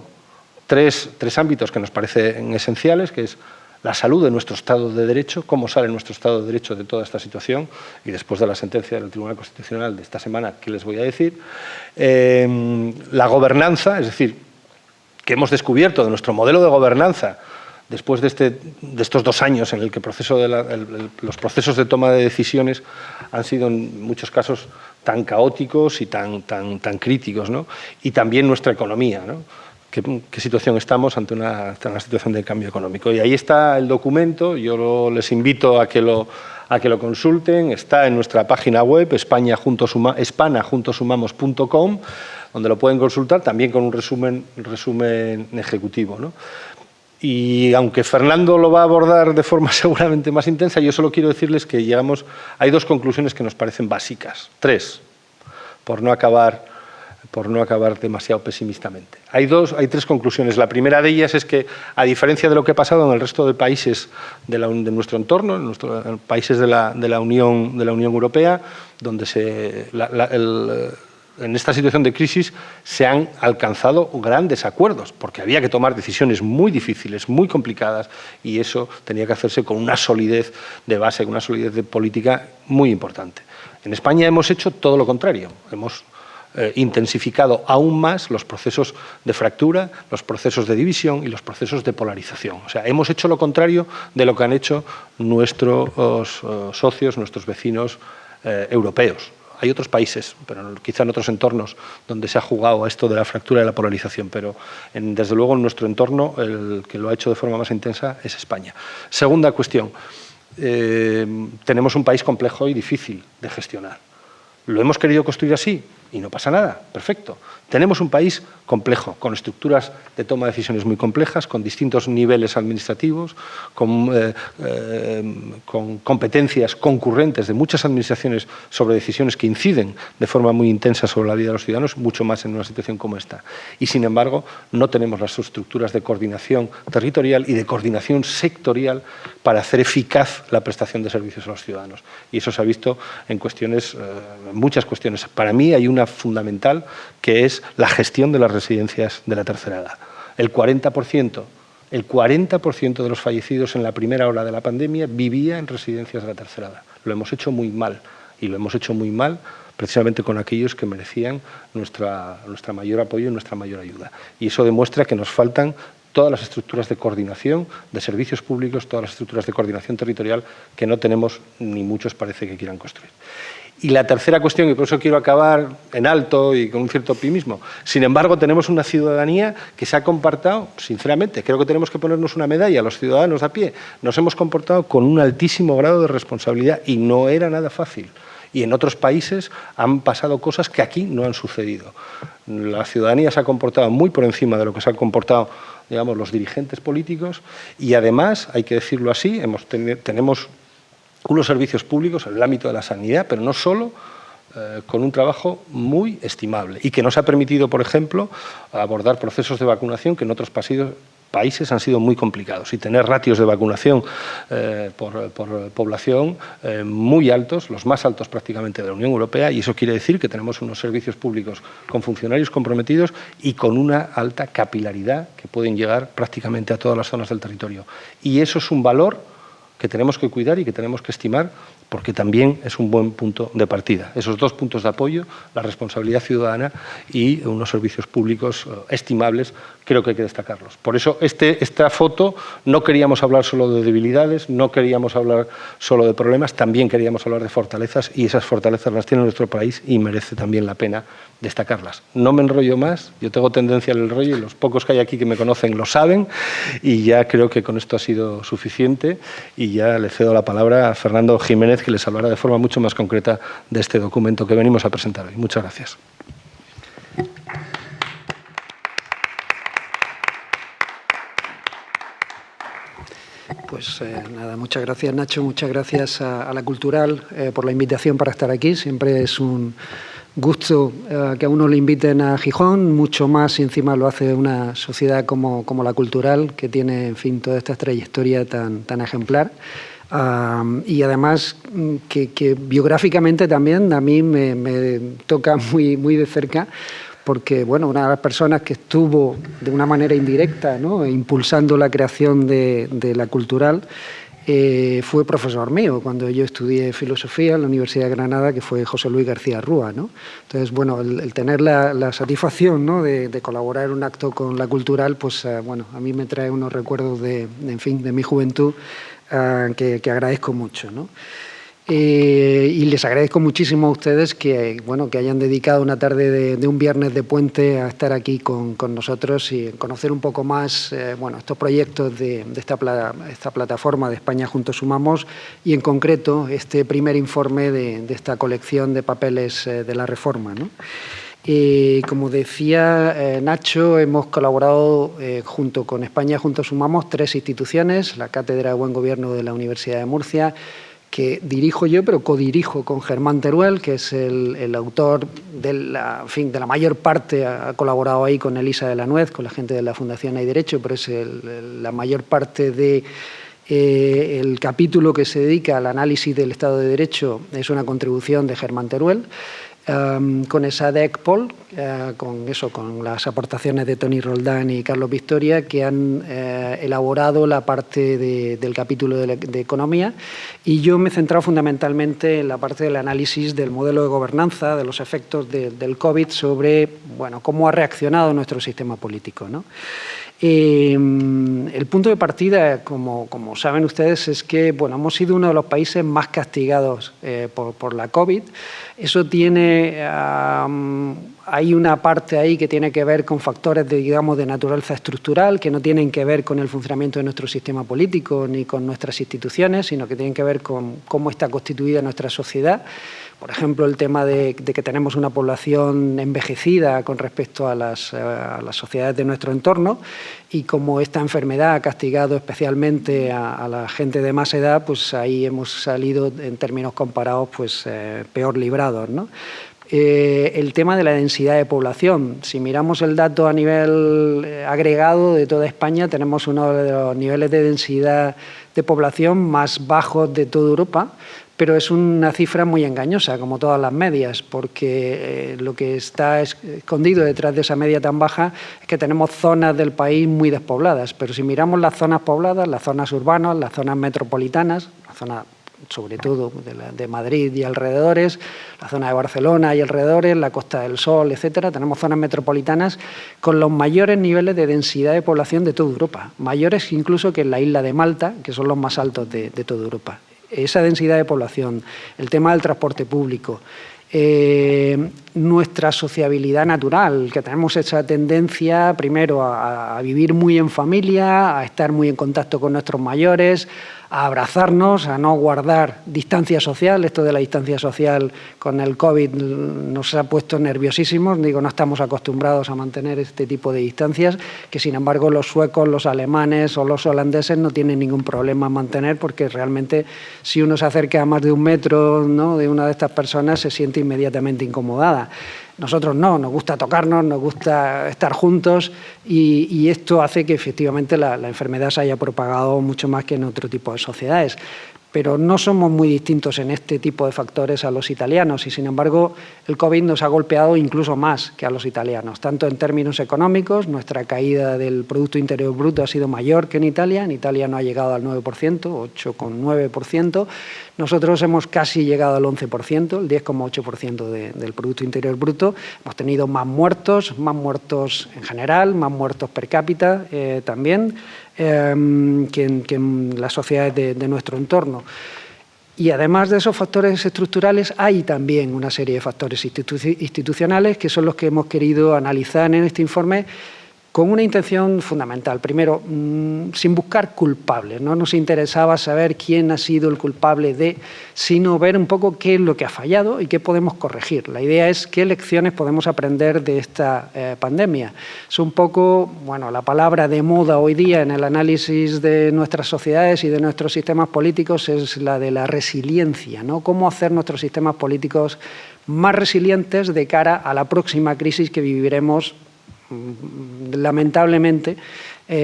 tres ámbitos que nos parecen esenciales, que es la salud de nuestro Estado de Derecho, cómo sale nuestro Estado de Derecho de toda esta situación, y después de la sentencia del Tribunal Constitucional de esta semana, ¿qué les voy a decir? La gobernanza, es decir, que hemos descubierto de nuestro modelo de gobernanza, después de estos 2 años en el que los procesos de toma de decisiones han sido en muchos casos tan caóticos y tan críticos, ¿no? Y también nuestra economía, ¿no? ¿Qué situación estamos ante una situación de cambio económico? Y ahí está el documento, yo les invito a que lo consulten, está en nuestra página web, espanajuntosumamos.com, donde lo pueden consultar, también con un resumen ejecutivo, ¿no? Y aunque Fernando lo va a abordar de forma seguramente más intensa, yo solo quiero decirles que hay 2 conclusiones que nos parecen básicas, 3, por no acabar demasiado pesimistamente. Hay 3 conclusiones. La primera de ellas es que, a diferencia de lo que ha pasado en el resto de países de nuestro entorno, en países de la Unión Europea, donde en esta situación de crisis se han alcanzado grandes acuerdos, porque había que tomar decisiones muy difíciles, muy complicadas, y eso tenía que hacerse con una solidez de base, con una solidez de política muy importante. En España hemos hecho todo lo contrario. Hemos intensificado aún más los procesos de fractura, los procesos de división y los procesos de polarización. O sea, hemos hecho lo contrario de lo que han hecho nuestros socios, nuestros vecinos europeos. Hay otros países, pero quizá en otros entornos, donde se ha jugado a esto de la fractura y la polarización, pero desde luego en nuestro entorno el que lo ha hecho de forma más intensa es España. Segunda cuestión, tenemos un país complejo y difícil de gestionar. ¿Lo hemos querido construir así? Y no pasa nada, perfecto. Tenemos un país complejo, con estructuras de toma de decisiones muy complejas, con distintos niveles administrativos, con competencias concurrentes de muchas administraciones sobre decisiones que inciden de forma muy intensa sobre la vida de los ciudadanos, mucho más en una situación como esta. Y, sin embargo, no tenemos las estructuras de coordinación territorial y de coordinación sectorial para hacer eficaz la prestación de servicios a los ciudadanos. Y eso se ha visto en muchas cuestiones. Para mí hay una fundamental, que es la gestión de las residencias de la tercera edad. El 40% de los fallecidos en la primera ola de la pandemia vivía en residencias de la tercera edad. Lo hemos hecho muy mal, y lo hemos hecho muy mal precisamente con aquellos que merecían nuestra mayor apoyo y nuestra mayor ayuda. Y eso demuestra que nos faltan todas las estructuras de coordinación de servicios públicos, todas las estructuras de coordinación territorial que no tenemos, ni muchos parece que quieran construir. Y la tercera cuestión, y por eso quiero acabar en alto y con un cierto optimismo, sin embargo, tenemos una ciudadanía que se ha comportado, sinceramente, creo que tenemos que ponernos una medalla a los ciudadanos a pie, nos hemos comportado con un altísimo grado de responsabilidad y no era nada fácil. Y en otros países han pasado cosas que aquí no han sucedido. La ciudadanía se ha comportado muy por encima de lo que se han comportado, digamos, los dirigentes políticos, y además, hay que decirlo así, tenemos unos servicios públicos en el ámbito de la sanidad, pero no solo, con un trabajo muy estimable y que nos ha permitido, por ejemplo, abordar procesos de vacunación que en otros países han sido muy complicados y tener ratios de vacunación por población muy altos, los más altos prácticamente de la Unión Europea, y eso quiere decir que tenemos unos servicios públicos con funcionarios comprometidos y con una alta capilaridad que pueden llegar prácticamente a todas las zonas del territorio. Y eso es un valor que tenemos que cuidar y que tenemos que estimar, porque también es un buen punto de partida. Esos dos puntos de apoyo, la responsabilidad ciudadana y unos servicios públicos estimables, creo que hay que destacarlos. Por eso esta foto no queríamos hablar solo de debilidades, no queríamos hablar solo de problemas, también queríamos hablar de fortalezas, y esas fortalezas las tiene nuestro país y merece también la pena destacarlas. No me enrollo más, yo tengo tendencia al enrollo y los pocos que hay aquí que me conocen lo saben, y ya creo que con esto ha sido suficiente, y ya le cedo la palabra a Fernando Jiménez, que les hablará de forma mucho más concreta de este documento que venimos a presentar hoy. Muchas gracias. Pues nada, muchas gracias, Nacho, muchas gracias a la Cultural por la invitación para estar aquí. Siempre es un gusto que a uno le inviten a Gijón, mucho más si encima lo hace una sociedad como la Cultural, que tiene, en fin, toda esta trayectoria tan ejemplar. Y además que biográficamente también a mí me toca muy de cerca, porque bueno, una de las personas que estuvo de una manera indirecta, ¿no?, impulsando la creación de la Cultural fue profesor mío cuando yo estudié filosofía en la Universidad de Granada, que fue José Luis García Rúa, ¿no? Entonces, bueno, el tener la satisfacción, ¿no?, de colaborar en un acto con la Cultural, pues bueno, a mí me trae unos recuerdos en fin, de mi juventud que agradezco mucho, ¿no? Y les agradezco muchísimo a ustedes que hayan dedicado una tarde de un viernes de puente a estar aquí con nosotros y conocer un poco más estos proyectos de esta plataforma de España Juntos Sumamos, y en concreto este primer informe de esta colección de papeles de la reforma, ¿no? Como decía Nacho, hemos colaborado junto con España Juntos Sumamos 3 instituciones: la Cátedra de Buen Gobierno de la Universidad de Murcia, que dirijo yo, pero codirijo con Germán Teruel, que es el autor de la mayor parte, ha colaborado ahí con Elisa de la Nuez, con la gente de la Fundación Hay Derecho, pero es la mayor parte de el capítulo que se dedica al análisis del Estado de Derecho es una contribución de Germán Teruel. con ESADE-ECPOL, con las aportaciones de Toni Roldán y Carlos Victoria, que han elaborado la parte del capítulo de economía, y yo me he centrado fundamentalmente en la parte del análisis del modelo de gobernanza, de los efectos del COVID sobre, bueno, cómo ha reaccionado nuestro sistema político, ¿no? El punto de partida, como saben ustedes, es que bueno, hemos sido uno de los países más castigados por la COVID. Eso tiene, hay una parte ahí que tiene que ver con factores digamos, de naturaleza estructural, que no tienen que ver con el funcionamiento de nuestro sistema político ni con nuestras instituciones, sino que tienen que ver con cómo está constituida nuestra sociedad. Por ejemplo, el tema de que tenemos una población envejecida con respecto a las sociedades de nuestro entorno, y como esta enfermedad ha castigado especialmente a la gente de más edad, pues ahí hemos salido en términos comparados pues, peor librados, ¿no? El tema de la densidad de población. Si miramos el dato a nivel agregado de toda España, tenemos uno de los niveles de densidad de población más bajos de toda Europa, pero es una cifra muy engañosa, como todas las medias, porque lo que está escondido detrás de esa media tan baja es que tenemos zonas del país muy despobladas, pero si miramos las zonas pobladas, las zonas urbanas, las zonas metropolitanas, la zona sobre todo de Madrid y alrededores, la zona de Barcelona y alrededores, la Costa del Sol, etcétera, tenemos zonas metropolitanas con los mayores niveles de densidad de población de toda Europa, mayores incluso que en la isla de Malta, que son los más altos de toda Europa. Esa densidad de población, el tema del transporte público, nuestra sociabilidad natural, que tenemos esa tendencia primero a vivir muy en familia, a estar muy en contacto con nuestros mayores, a abrazarnos, a no guardar distancia social. Esto de la distancia social con el COVID nos ha puesto nerviosísimos, digo, no estamos acostumbrados a mantener este tipo de distancias, que sin embargo los suecos, los alemanes o los holandeses no tienen ningún problema en mantener, porque realmente si uno se acerca a más de 1 metro, ¿no?, de una de estas personas, se siente inmediatamente incomodada. Nosotros no, nos gusta tocarnos, nos gusta estar juntos, y esto hace que efectivamente la enfermedad se haya propagado mucho más que en otro tipo de sociedades. Pero no somos muy distintos en este tipo de factores a los italianos, y sin embargo el COVID nos ha golpeado incluso más que a los italianos, tanto en términos económicos. Nuestra caída del Producto Interior Bruto ha sido mayor que en Italia no ha llegado al 9%, 8,9%, nosotros hemos casi llegado al 11%, el 10,8% del Producto Interior Bruto. Hemos tenido más muertos en general, más muertos per cápita también, que en las sociedades de nuestro entorno. Y además de esos factores estructurales, hay también una serie de factores institucionales que son los que hemos querido analizar en este informe con una intención fundamental. Primero, sin buscar culpables, no nos interesaba saber quién ha sido el culpable de, sino ver un poco qué es lo que ha fallado y qué podemos corregir. La idea es qué lecciones podemos aprender de esta pandemia. Es un poco, bueno, la palabra de moda hoy día en el análisis de nuestras sociedades y de nuestros sistemas políticos es la de la resiliencia, ¿no? Cómo hacer nuestros sistemas políticos más resilientes de cara a la próxima crisis que viviremos lamentablemente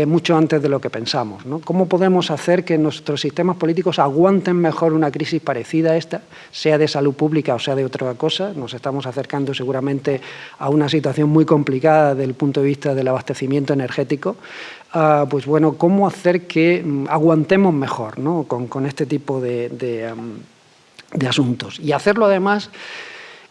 mucho antes de lo que pensamos, ¿no? ¿Cómo podemos hacer que nuestros sistemas políticos aguanten mejor una crisis parecida a esta, sea de salud pública o sea de otra cosa? Nos estamos acercando seguramente a una situación muy complicada desde el punto de vista del abastecimiento energético. Pues bueno, ¿cómo hacer que aguantemos mejor, ¿no?, con este tipo de asuntos? Y hacerlo además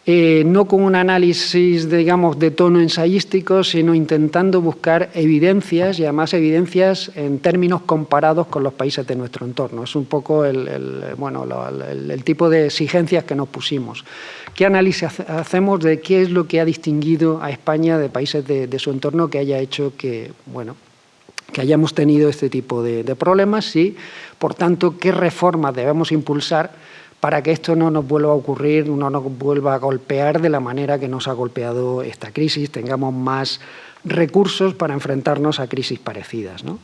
no con un análisis, digamos, de tono ensayístico, sino intentando buscar evidencias, y además evidencias en términos comparados con los países de nuestro entorno. Es un poco el tipo de exigencias que nos pusimos. ¿Qué análisis hacemos de qué es lo que ha distinguido a España de países de su entorno que haya hecho que, bueno, que hayamos tenido este tipo de problemas? Y, por tanto, qué reformas debemos impulsar para que esto no nos vuelva a ocurrir, no nos vuelva a golpear de la manera que nos ha golpeado esta crisis, tengamos más recursos para enfrentarnos a crisis parecidas, ¿no?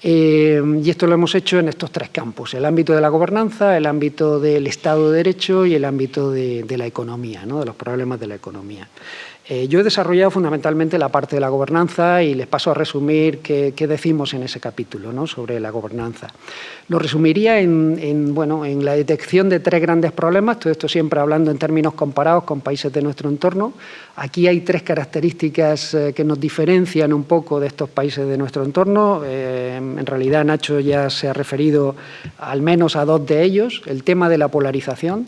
Y esto lo hemos hecho en estos 3 campos: el ámbito de la gobernanza, el ámbito del Estado de Derecho y el ámbito de la economía, ¿no?, de los problemas de la economía. Yo he desarrollado fundamentalmente la parte de la gobernanza y les paso a resumir qué decimos en ese capítulo, ¿no?, sobre la gobernanza. Lo resumiría en la detección de 3 grandes problemas, todo esto siempre hablando en términos comparados con países de nuestro entorno. Aquí hay 3 características que nos diferencian un poco de estos países de nuestro entorno. En realidad Nacho ya se ha referido al menos a 2 de ellos. El tema de la polarización.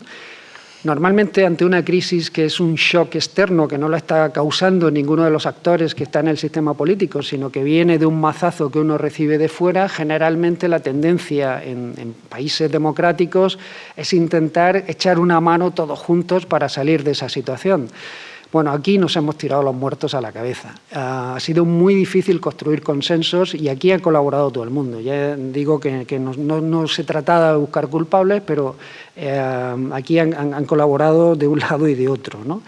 Normalmente, ante una crisis que es un shock externo, que no la está causando ninguno de los actores que está en el sistema político, sino que viene de un mazazo que uno recibe de fuera, generalmente la tendencia en países democráticos es intentar echar una mano todos juntos para salir de esa situación. Bueno, aquí nos hemos tirado los muertos a la cabeza. Ha sido muy difícil construir consensos y aquí ha colaborado todo el mundo. Ya digo que no se trataba de buscar culpables, pero aquí han colaborado de un lado y de otro, ¿no?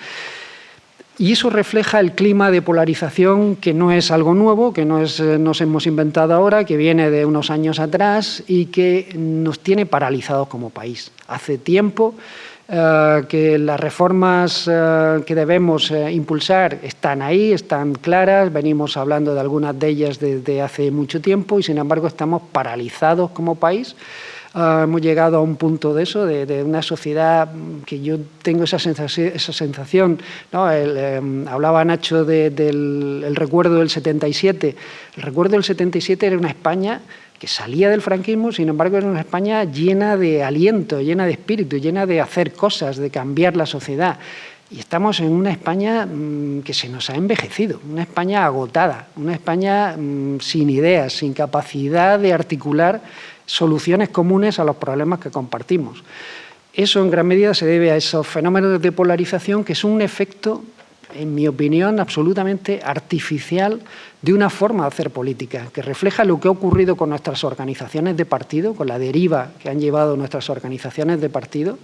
Y eso refleja el clima de polarización, que no es algo nuevo, que nos hemos inventado ahora, que viene de unos años atrás y que nos tiene paralizados como país. Hace tiempo que las reformas que debemos impulsar están ahí, están claras, venimos hablando de algunas de ellas desde hace mucho tiempo y sin embargo estamos paralizados como país. Hemos llegado a un punto de eso, de una sociedad que yo tengo esa sensación, ¿no? Hablaba Nacho del recuerdo del 77. El recuerdo del 77 era una España que salía del franquismo, sin embargo era una España llena de aliento, llena de espíritu, llena de hacer cosas, de cambiar la sociedad. Y estamos en una España que se nos ha envejecido, una España agotada, una España sin ideas, sin capacidad de articular soluciones comunes a los problemas que compartimos. Eso en gran medida se debe a esos fenómenos de polarización que son un efecto, en mi opinión, absolutamente artificial de una forma de hacer política, que refleja lo que ha ocurrido con nuestras organizaciones de partido, con la deriva que han llevado nuestras organizaciones de partido.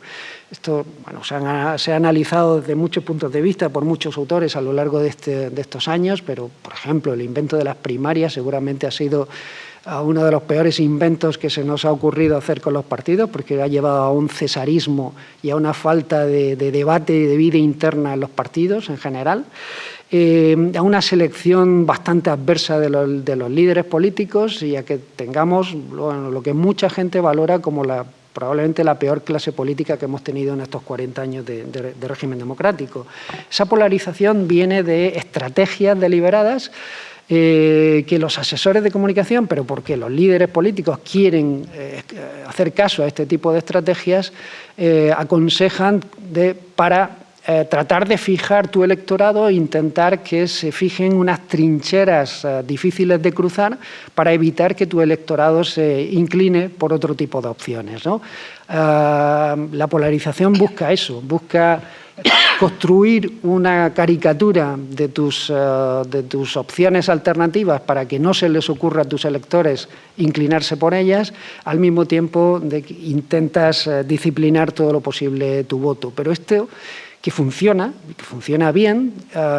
Esto se ha analizado desde muchos puntos de vista por muchos autores a lo largo de estos años, pero, por ejemplo, el invento de las primarias seguramente ha sido uno de los peores inventos que se nos ha ocurrido hacer con los partidos, porque ha llevado a un cesarismo y a una falta de debate y de vida interna en los partidos en general, a una selección bastante adversa de los líderes políticos y a que tengamos lo que mucha gente valora como probablemente la peor clase política que hemos tenido en estos 40 años de régimen democrático. Esa polarización viene de estrategias deliberadas que los asesores de comunicación, pero porque los líderes políticos quieren hacer caso a este tipo de estrategias, aconsejan para tratar de fijar tu electorado e intentar que se fijen unas trincheras difíciles de cruzar para evitar que tu electorado se incline por otro tipo de opciones, ¿no? La polarización busca eso, busca construir una caricatura de tus opciones alternativas para que no se les ocurra a tus electores inclinarse por ellas, al mismo tiempo de que intentas disciplinar todo lo posible tu voto. Pero esto que funciona bien,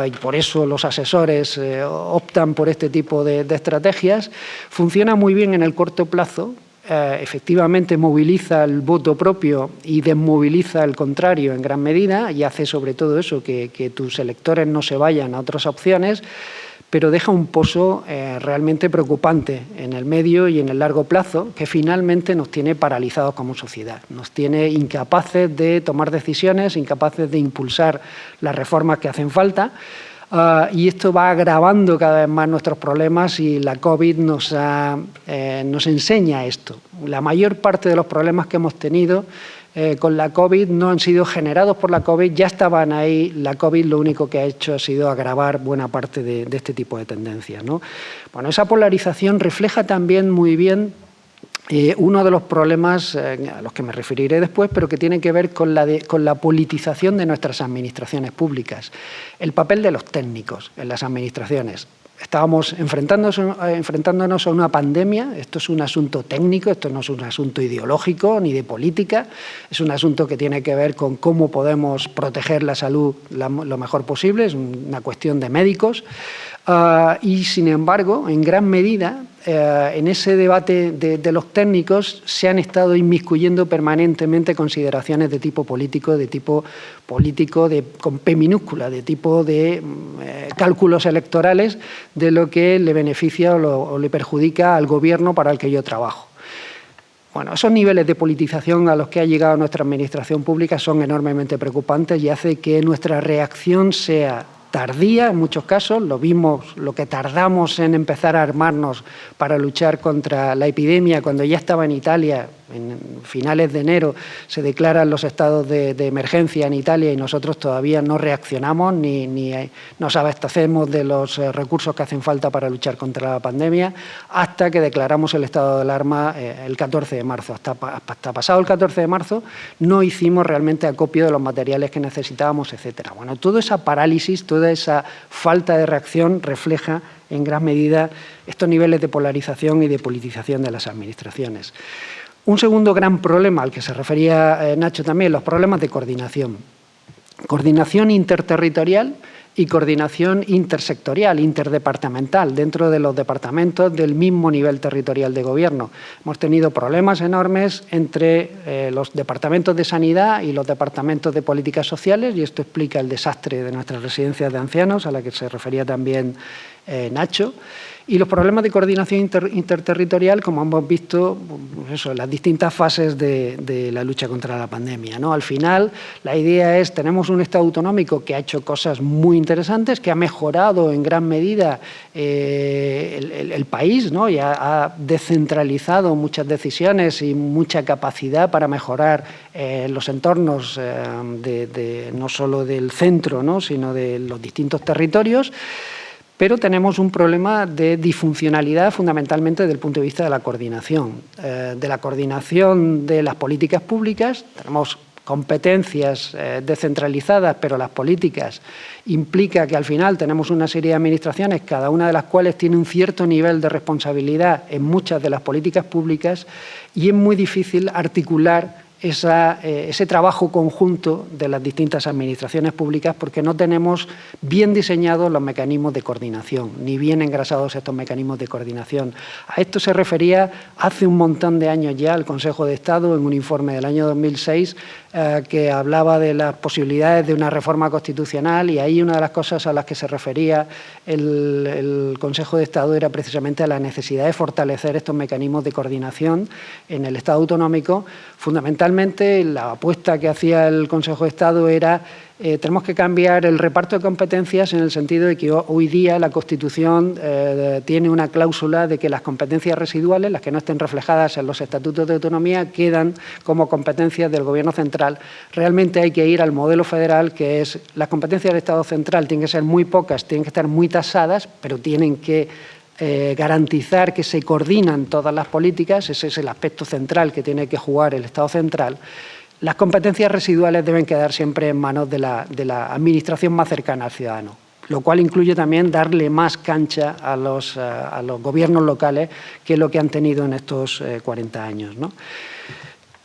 y por eso los asesores optan por este tipo de estrategias, funciona muy bien en el corto plazo. Efectivamente moviliza el voto propio y desmoviliza el contrario en gran medida y hace sobre todo eso, que tus electores no se vayan a otras opciones, pero deja un pozo realmente preocupante en el medio y en el largo plazo, que finalmente nos tiene paralizados como sociedad, nos tiene incapaces de tomar decisiones, incapaces de impulsar las reformas que hacen falta. Y esto va agravando cada vez más nuestros problemas y la COVID nos enseña esto. La mayor parte de los problemas que hemos tenido con la COVID no han sido generados por la COVID, ya estaban ahí. La COVID lo único que ha hecho ha sido agravar buena parte de este tipo de tendencias, ¿no? Bueno, esa polarización refleja también muy bien uno de los problemas a los que me referiré después, pero que tiene que ver con la politización de nuestras administraciones públicas, el papel de los técnicos en las administraciones. Estábamos enfrentándonos a una pandemia. Esto es un asunto técnico, esto no es un asunto ideológico ni de política, es un asunto que tiene que ver con cómo podemos proteger la salud lo mejor posible, es una cuestión de médicos. Y sin embargo, en gran medida, en ese debate de los técnicos se han estado inmiscuyendo permanentemente consideraciones de tipo político con P minúscula, de tipo de cálculos electorales de lo que le beneficia o le perjudica al gobierno para el que yo trabajo. Bueno, esos niveles de politización a los que ha llegado nuestra administración pública son enormemente preocupantes y hace que nuestra reacción sea tardía en muchos casos. Lo vimos, lo que tardamos en empezar a armarnos para luchar contra la epidemia cuando ya estaba en Italia. En finales de enero se declaran los estados de emergencia en Italia y nosotros todavía no reaccionamos ni nos abastecemos de los recursos que hacen falta para luchar contra la pandemia hasta que declaramos el estado de alarma el 14 de marzo. Hasta pasado el 14 de marzo no hicimos realmente acopio de los materiales que necesitábamos, etcétera. Bueno, toda esa parálisis, toda esa falta de reacción refleja en gran medida estos niveles de polarización y de politización de las administraciones. Un segundo gran problema al que se refería Nacho también, los problemas de coordinación. Coordinación interterritorial y coordinación intersectorial, interdepartamental, dentro de los departamentos del mismo nivel territorial de gobierno. Hemos tenido problemas enormes entre los departamentos de sanidad y los departamentos de políticas sociales y esto explica el desastre de nuestras residencias de ancianos, a la que se refería también Nacho. Y los problemas de coordinación interterritorial, como hemos visto, eso, en las distintas fases de la lucha contra la pandemia, ¿no? Al final, la idea es, tenemos un Estado autonómico que ha hecho cosas muy interesantes, que ha mejorado en gran medida el país, ¿no? Y ha descentralizado muchas decisiones y mucha capacidad para mejorar los entornos no solo del centro, ¿no? Sino de los distintos territorios. Pero tenemos un problema de disfuncionalidad fundamentalmente desde el punto de vista de la coordinación de las políticas públicas. Tenemos competencias descentralizadas, pero las políticas implica que al final tenemos una serie de administraciones, cada una de las cuales tiene un cierto nivel de responsabilidad en muchas de las políticas públicas y es muy difícil articular ese trabajo conjunto de las distintas administraciones públicas porque no tenemos bien diseñados los mecanismos de coordinación, ni bien engrasados estos mecanismos de coordinación. A esto se refería hace un montón de años ya el Consejo de Estado en un informe del año 2006 que hablaba de las posibilidades de una reforma constitucional y ahí una de las cosas a las que se refería el Consejo de Estado era precisamente a la necesidad de fortalecer estos mecanismos de coordinación en el Estado autonómico. Fundamentalmente, la apuesta que hacía el Consejo de Estado era tenemos que cambiar el reparto de competencias en el sentido de que hoy día la Constitución tiene una cláusula de que las competencias residuales, las que no estén reflejadas en los estatutos de autonomía, quedan como competencias del Gobierno central. Realmente hay que ir al modelo federal, que es las competencias del Estado central tienen que ser muy pocas, tienen que estar muy tasadas, pero tienen que garantizar que se coordinan todas las políticas. Ese es el aspecto central que tiene que jugar el Estado central. Las competencias residuales deben quedar siempre en manos de la administración más cercana al ciudadano, lo cual incluye también darle más cancha a los gobiernos locales que lo que han tenido en estos 40 años, ¿no?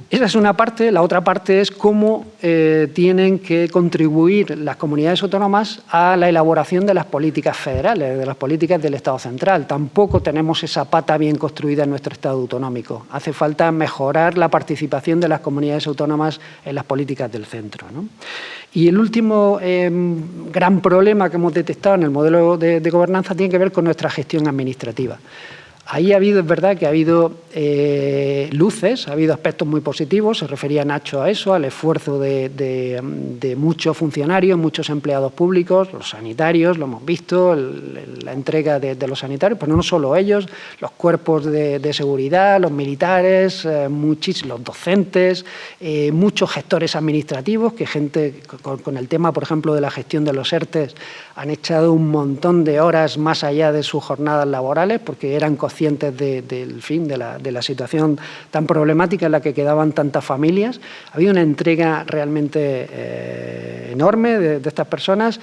Esa es una parte. La otra parte es cómo tienen que contribuir las comunidades autónomas a la elaboración de las políticas federales, de las políticas del Estado central. Tampoco tenemos esa pata bien construida en nuestro Estado autonómico. Hace falta mejorar la participación de las comunidades autónomas en las políticas del centro, ¿no? Y el último gran problema que hemos detectado en el modelo de gobernanza tiene que ver con nuestra gestión administrativa. Ahí es verdad que ha habido luces, ha habido aspectos muy positivos, se refería Nacho a eso, al esfuerzo de muchos funcionarios, muchos empleados públicos, los sanitarios, lo hemos visto, la entrega de los sanitarios, pero no solo ellos, los cuerpos de seguridad, los militares, los docentes, muchos gestores administrativos, que gente con el tema, por ejemplo, de la gestión de los ERTEs, han echado un montón de horas más allá de sus jornadas laborales porque eran conscientes de la situación tan problemática en la que quedaban tantas familias. Ha habido una entrega realmente enorme de estas personas.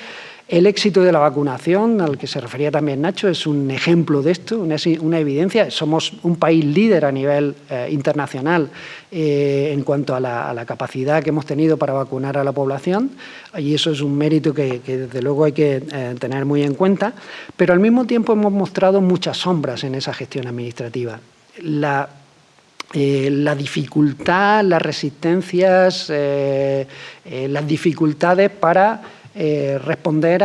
El éxito de la vacunación, al que se refería también Nacho, es un ejemplo de esto, una evidencia. Somos un país líder a nivel internacional en cuanto a la capacidad que hemos tenido para vacunar a la población, y eso es un mérito que desde luego hay que tener muy en cuenta, pero al mismo tiempo hemos mostrado muchas sombras en esa gestión administrativa. La dificultad, las resistencias, las dificultades para responder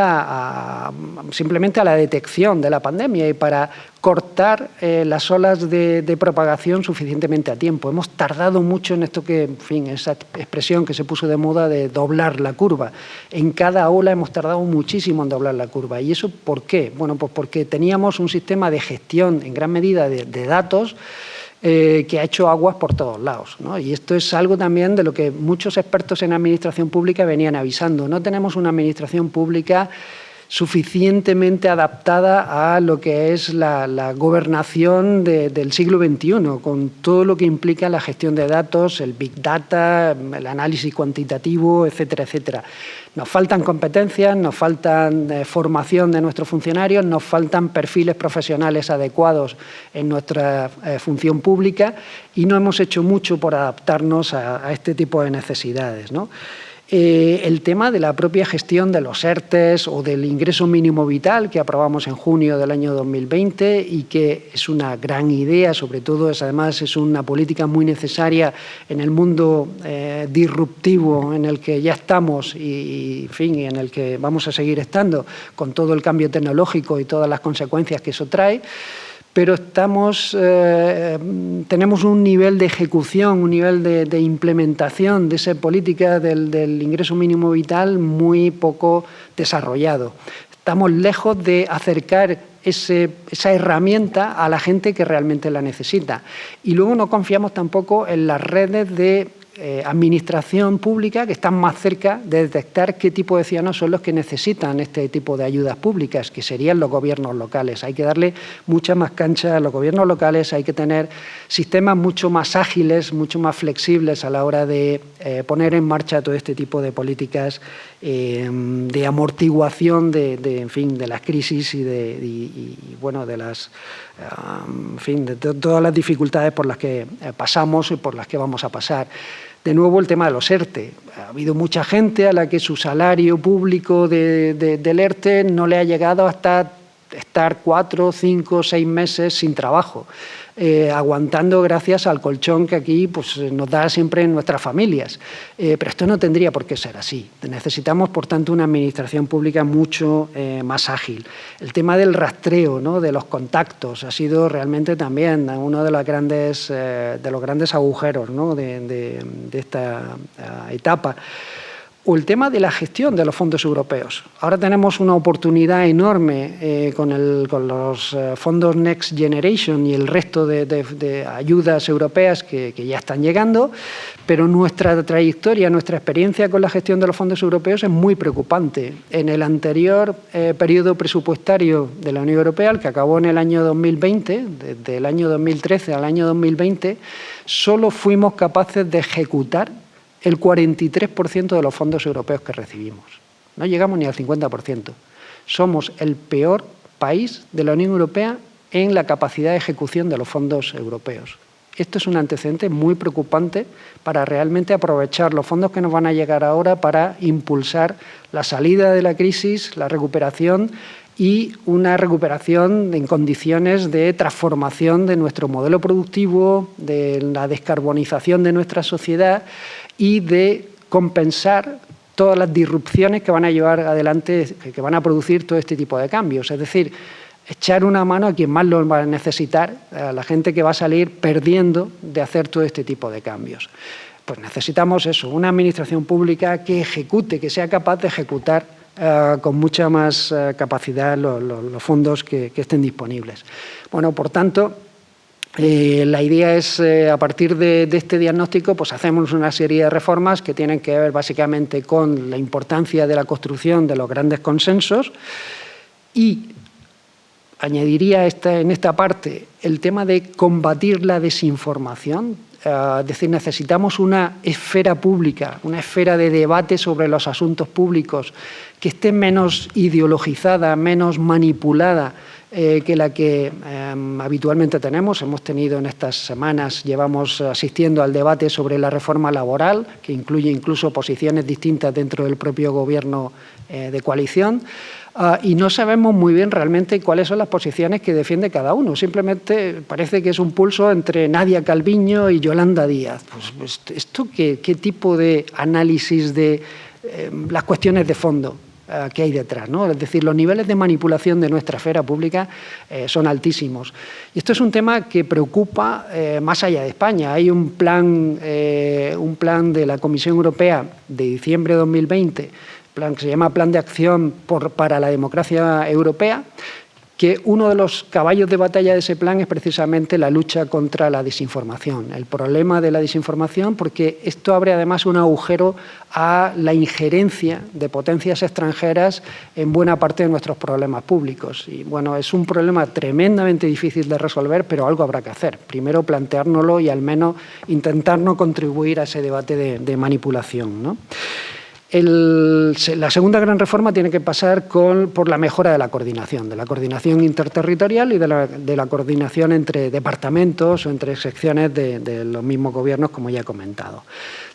simplemente a la detección de la pandemia y para cortar las olas de propagación suficientemente a tiempo. Hemos tardado mucho en esto que, en fin, esa expresión que se puso de moda de doblar la curva. En cada ola hemos tardado muchísimo en doblar la curva. ¿Y eso por qué? Bueno, pues porque teníamos un sistema de gestión en gran medida de datos que ha hecho aguas por todos lados, ¿no? Y esto es algo también de lo que muchos expertos en administración pública venían avisando. No tenemos una administración pública suficientemente adaptada a lo que es la gobernación del siglo XXI, con todo lo que implica la gestión de datos, el Big Data, el análisis cuantitativo, etcétera, etcétera. Nos faltan competencias, nos faltan formación de nuestros funcionarios, nos faltan perfiles profesionales adecuados en nuestra función pública y no hemos hecho mucho por adaptarnos a este tipo de necesidades, ¿no? El tema de la propia gestión de los ERTES o del ingreso mínimo vital que aprobamos en junio del año 2020 y que es una gran idea, sobre todo además es una política muy necesaria en el mundo disruptivo en el que ya estamos y en fin, en el que vamos a seguir estando con todo el cambio tecnológico y todas las consecuencias que eso trae. Pero tenemos un nivel de ejecución, un nivel de implementación de esa política del ingreso mínimo vital muy poco desarrollado. Estamos lejos de acercar esa herramienta a la gente que realmente la necesita. Y luego no confiamos tampoco en las redes de administración pública que están más cerca de detectar qué tipo de ciudadanos son los que necesitan este tipo de ayudas públicas, que serían los gobiernos locales. Hay que darle mucha más cancha a los gobiernos locales, hay que tener sistemas mucho más ágiles, mucho más flexibles a la hora de poner en marcha todo este tipo de políticas de amortiguación en fin, de las crisis y bueno, de las en fin, de todas las dificultades por las que pasamos y por las que vamos a pasar. De nuevo, el tema de los ERTE. Ha habido mucha gente a la que su salario público del ERTE no le ha llegado hasta estar 4, 5, 6 meses sin trabajo, aguantando gracias al colchón que aquí pues, nos da siempre nuestras familias. Pero esto no tendría por qué ser así. Necesitamos, por tanto, una administración pública mucho más ágil. El tema del rastreo, ¿no?, de los contactos ha sido realmente también uno de los grandes agujeros, ¿no?, de esta etapa. O el tema de la gestión de los fondos europeos. Ahora tenemos una oportunidad enorme con los fondos Next Generation y el resto de ayudas europeas que ya están llegando, pero nuestra trayectoria, nuestra experiencia con la gestión de los fondos europeos es muy preocupante. En el anterior periodo presupuestario de la Unión Europea, el que acabó en el año 2020, desde el año 2013 al año 2020, solo fuimos capaces de ejecutar el 43% de los fondos europeos que recibimos. No llegamos ni al 50%. Somos el peor país de la Unión Europea en la capacidad de ejecución de los fondos europeos. Esto es un antecedente muy preocupante para realmente aprovechar los fondos que nos van a llegar ahora para impulsar la salida de la crisis, la recuperación y una recuperación en condiciones de transformación de nuestro modelo productivo, de la descarbonización de nuestra sociedad y de compensar todas las disrupciones que van a llevar adelante, que van a producir todo este tipo de cambios. Es decir, echar una mano a quien más lo va a necesitar, a la gente que va a salir perdiendo de hacer todo este tipo de cambios. Pues necesitamos eso, una administración pública que ejecute, que sea capaz de ejecutar con mucha más capacidad los fondos que estén disponibles. Bueno, por tanto, la idea es, a partir de este diagnóstico, pues hacemos una serie de reformas que tienen que ver básicamente con la importancia de la construcción de los grandes consensos y añadiría en esta parte el tema de combatir la desinformación. Es decir, necesitamos una esfera pública, una esfera de debate sobre los asuntos públicos que esté menos ideologizada, menos manipulada que la que habitualmente tenemos. Hemos tenido en estas semanas, llevamos asistiendo al debate sobre la reforma laboral, que incluye incluso posiciones distintas dentro del propio gobierno de coalición, y no sabemos muy bien realmente cuáles son las posiciones que defiende cada uno. Simplemente parece que es un pulso entre Nadia Calviño y Yolanda Díaz. Pues ¿esto qué tipo de análisis de las cuestiones de fondo que hay detrás, ¿no? Es decir, los niveles de manipulación de nuestra esfera pública son altísimos. Y esto es un tema que preocupa más allá de España. Hay un plan de la Comisión Europea de diciembre de 2020, plan que se llama Plan de Acción para la Democracia Europea, que uno de los caballos de batalla de ese plan es precisamente la lucha contra la desinformación, el problema de la desinformación, porque esto abre además un agujero a la injerencia de potencias extranjeras en buena parte de nuestros problemas públicos. Y bueno, es un problema tremendamente difícil de resolver, pero algo habrá que hacer. Primero planteárnoslo y al menos intentar no contribuir a ese debate de manipulación, ¿no? La segunda gran reforma tiene que pasar por la mejora de la coordinación interterritorial y de la coordinación entre departamentos o entre secciones de los mismos gobiernos, como ya he comentado.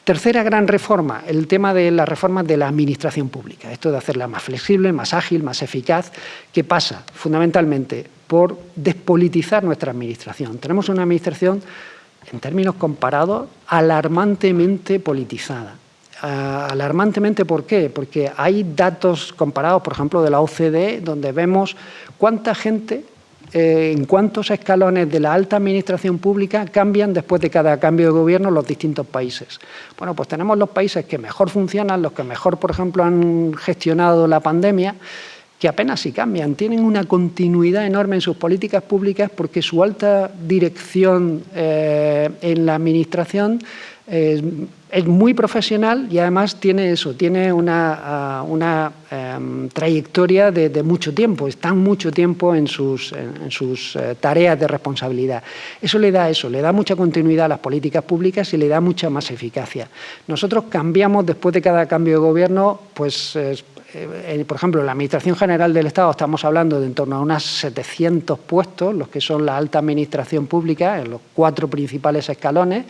Tercera gran reforma, el tema de las reformas de la administración pública. Esto de hacerla más flexible, más ágil, más eficaz, que pasa fundamentalmente por despolitizar nuestra administración. Tenemos una administración, en términos comparados, alarmantemente politizada. Alarmantemente, ¿por qué? Porque hay datos comparados, por ejemplo, de la OCDE, donde vemos cuánta gente, en cuántos escalones de la alta administración pública cambian después de cada cambio de gobierno los distintos países. Bueno, pues tenemos los países que mejor funcionan, los que mejor, por ejemplo, han gestionado la pandemia, que apenas si cambian, tienen una continuidad enorme en sus políticas públicas porque su alta dirección en la administración es muy profesional y además tiene una trayectoria de mucho tiempo, están mucho tiempo en sus tareas de responsabilidad. Eso le da mucha continuidad a las políticas públicas y le da mucha más eficacia. Nosotros cambiamos después de cada cambio de gobierno, pues por ejemplo, en la Administración General del Estado estamos hablando de en torno a unos 700 puestos, los que son la alta administración pública, en los 4 principales escalones,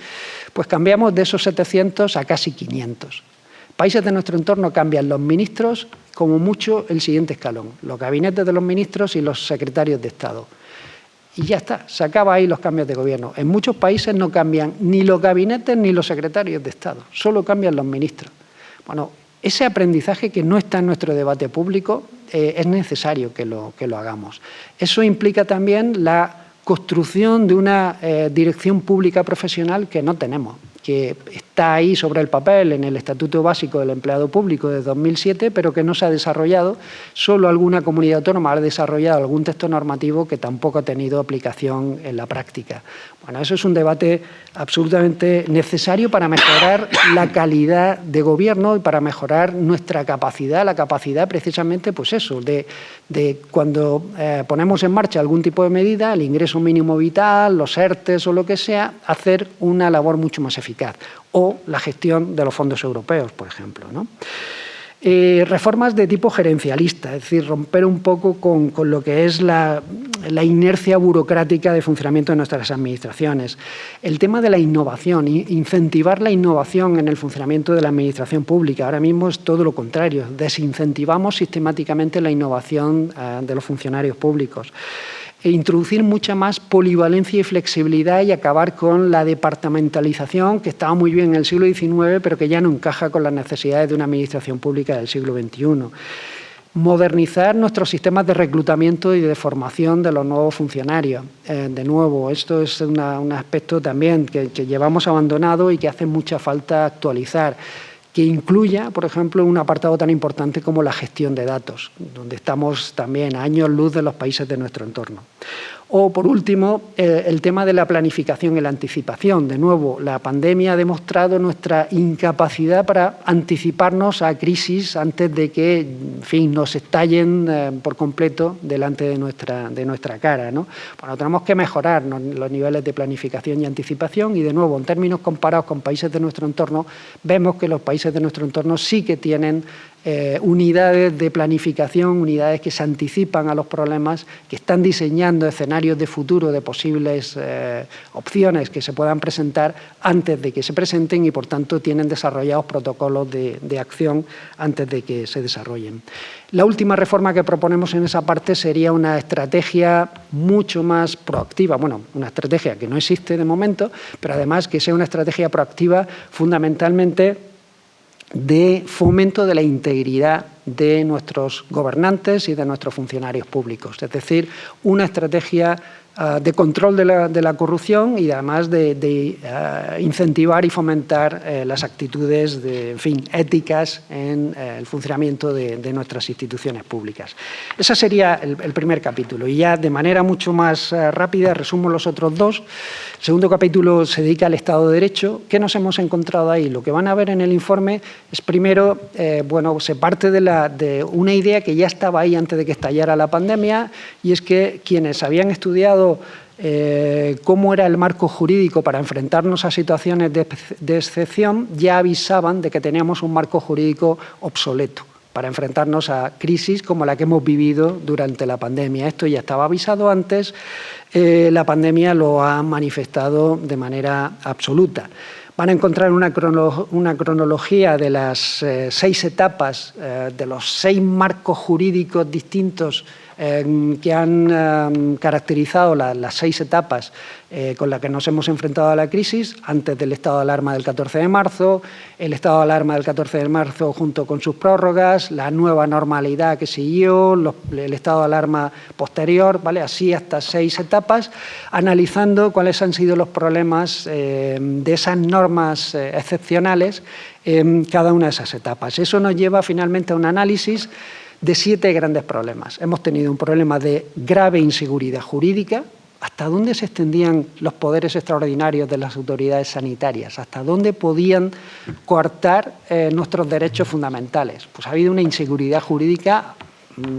pues cambiamos de esos 700 a casi 500. Países de nuestro entorno cambian los ministros, como mucho el siguiente escalón, los gabinetes de los ministros y los secretarios de Estado. Y ya está, se acaba ahí los cambios de gobierno. En muchos países no cambian ni los gabinetes ni los secretarios de Estado, solo cambian los ministros. Bueno, ese aprendizaje que no está en nuestro debate público es necesario que lo hagamos. Eso implica también la construcción de una dirección pública profesional que no tenemos, que está ahí sobre el papel en el Estatuto Básico del Empleado Público de 2007, pero que no se ha desarrollado. Solo alguna comunidad autónoma ha desarrollado algún texto normativo que tampoco ha tenido aplicación en la práctica. Bueno, eso es un debate absolutamente necesario para mejorar la calidad de gobierno y para mejorar nuestra capacidad, la capacidad precisamente, pues eso, de cuando ponemos en marcha algún tipo de medida, el ingreso mínimo vital, los ERTES o lo que sea, hacer una labor mucho más eficaz. O la gestión de los fondos europeos, por ejemplo, ¿no? Reformas de tipo gerencialista, es decir, romper un poco con lo que es la inercia burocrática de funcionamiento de nuestras administraciones. El tema de la innovación, incentivar la innovación en el funcionamiento de la administración pública. Ahora mismo es todo lo contrario, desincentivamos sistemáticamente la innovación de los funcionarios públicos. E introducir mucha más polivalencia y flexibilidad y acabar con la departamentalización que estaba muy bien en el siglo XIX, pero que ya no encaja con las necesidades de una administración pública del siglo XXI. Modernizar nuestros sistemas de reclutamiento y de formación de los nuevos funcionarios. De nuevo, esto es un aspecto también que llevamos abandonado y que hace mucha falta actualizar, que incluya, por ejemplo, un apartado tan importante como la gestión de datos, donde estamos también a años luz de los países de nuestro entorno. O, por último, el tema de la planificación y la anticipación. De nuevo, la pandemia ha demostrado nuestra incapacidad para anticiparnos a crisis antes de que, en fin, nos estallen por completo delante de nuestra cara, ¿no? Bueno, tenemos que mejorar los niveles de planificación y anticipación y, de nuevo, en términos comparados con países de nuestro entorno, vemos que los países de nuestro entorno sí que tienen unidades de planificación, unidades que se anticipan a los problemas, que están diseñando escenarios de futuro de posibles opciones que se puedan presentar antes de que se presenten y, por tanto, tienen desarrollados protocolos de acción antes de que se desarrollen. La última reforma que proponemos en esa parte sería una estrategia mucho más proactiva, bueno, una estrategia que no existe de momento, pero además que sea una estrategia proactiva fundamentalmente de fomento de la integridad de nuestros gobernantes y de nuestros funcionarios públicos. Es decir, una estrategia de control de la corrupción y además de incentivar y fomentar las actitudes éticas en el funcionamiento de nuestras instituciones públicas. Ese sería el primer capítulo y ya de manera mucho más rápida resumo los otros dos. El segundo capítulo se dedica al Estado de Derecho. ¿Qué nos hemos encontrado ahí? Lo que van a ver en el informe es primero, se parte de una idea que ya estaba ahí antes de que estallara la pandemia y es que quienes habían estudiado cómo era el marco jurídico para enfrentarnos a situaciones de excepción, ya avisaban de que teníamos un marco jurídico obsoleto para enfrentarnos a crisis como la que hemos vivido durante la pandemia. Esto ya estaba avisado antes, la pandemia lo ha manifestado de manera absoluta. Van a encontrar una cronología de las 6 etapas, de los 6 marcos jurídicos distintos que han caracterizado las 6 etapas con las que nos hemos enfrentado a la crisis, antes del estado de alarma del 14 de marzo, el estado de alarma del 14 de marzo junto con sus prórrogas, la nueva normalidad que siguió, el estado de alarma posterior, ¿vale? Así hasta 6 etapas, analizando cuáles han sido los problemas de esas normas excepcionales en cada una de esas etapas. Eso nos lleva finalmente a un análisis de 7 grandes problemas. Hemos tenido un problema de grave inseguridad jurídica. ¿Hasta dónde se extendían los poderes extraordinarios de las autoridades sanitarias? ¿Hasta dónde podían coartar nuestros derechos fundamentales? Pues ha habido una inseguridad jurídica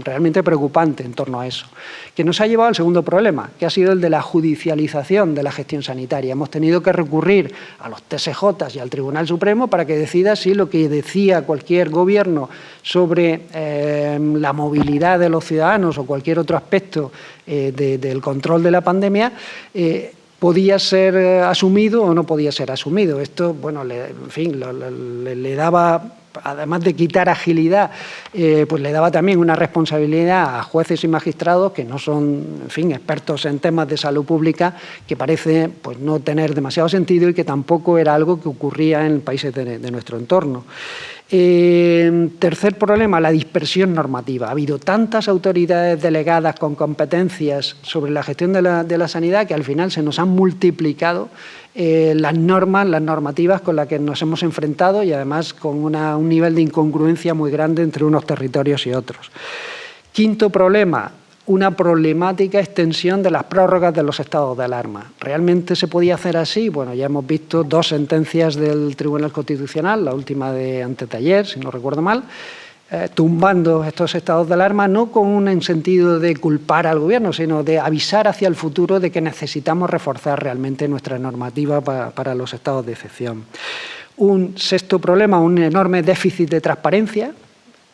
realmente preocupante en torno a eso, que nos ha llevado al segundo problema, que ha sido el de la judicialización de la gestión sanitaria. Hemos tenido que recurrir a los TSJs y al Tribunal Supremo para que decida si lo que decía cualquier gobierno sobre la movilidad de los ciudadanos o cualquier otro aspecto del control de la pandemia podía ser asumido o no podía ser asumido. Esto, bueno, le daba, además de quitar agilidad, pues le daba también una responsabilidad a jueces y magistrados que no son, expertos en temas de salud pública, que parece pues no tener demasiado sentido y que tampoco era algo que ocurría en países de nuestro entorno. Tercer problema, la dispersión normativa. Ha habido tantas autoridades delegadas con competencias sobre la gestión de la sanidad que al final se nos han multiplicado las normativas con las que nos hemos enfrentado y además con un nivel de incongruencia muy grande entre unos territorios y otros. Quinto problema, una problemática extensión de las prórrogas de los estados de alarma. ¿Realmente se podía hacer así? Bueno, ya hemos visto 2 sentencias del Tribunal Constitucional, la última de antes de ayer, si no recuerdo mal, tumbando estos estados de alarma, no con un sentido de culpar al gobierno, sino de avisar hacia el futuro de que necesitamos reforzar realmente nuestra normativa para los estados de excepción. Un sexto problema, un enorme déficit de transparencia.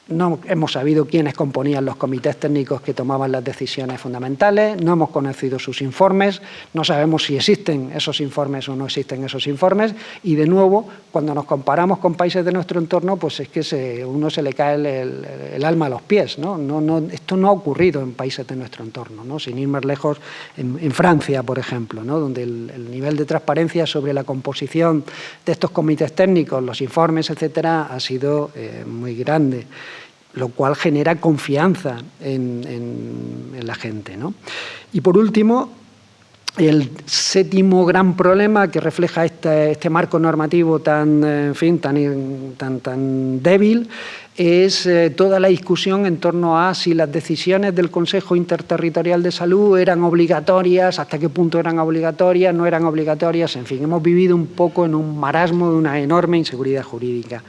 No hemos sabido quiénes componían los comités técnicos que tomaban las decisiones fundamentales, no hemos conocido sus informes, no sabemos si existen esos informes o no existen esos informes y, de nuevo, cuando nos comparamos con países de nuestro entorno, pues es que uno se le cae el alma a los pies, ¿no? Esto no ha ocurrido en países de nuestro entorno, ¿no? Sin ir más lejos, en Francia, por ejemplo, ¿no? Donde el nivel de transparencia sobre la composición de estos comités técnicos, los informes, etcétera, ha sido muy grande, lo cual genera confianza en la gente, ¿no? Y por último, el séptimo gran problema que refleja este marco normativo tan débil es toda la discusión en torno a si las decisiones del Consejo Interterritorial de Salud eran obligatorias, hasta qué punto eran obligatorias, no eran obligatorias, en fin, hemos vivido un poco en un marasmo de una enorme inseguridad jurídica.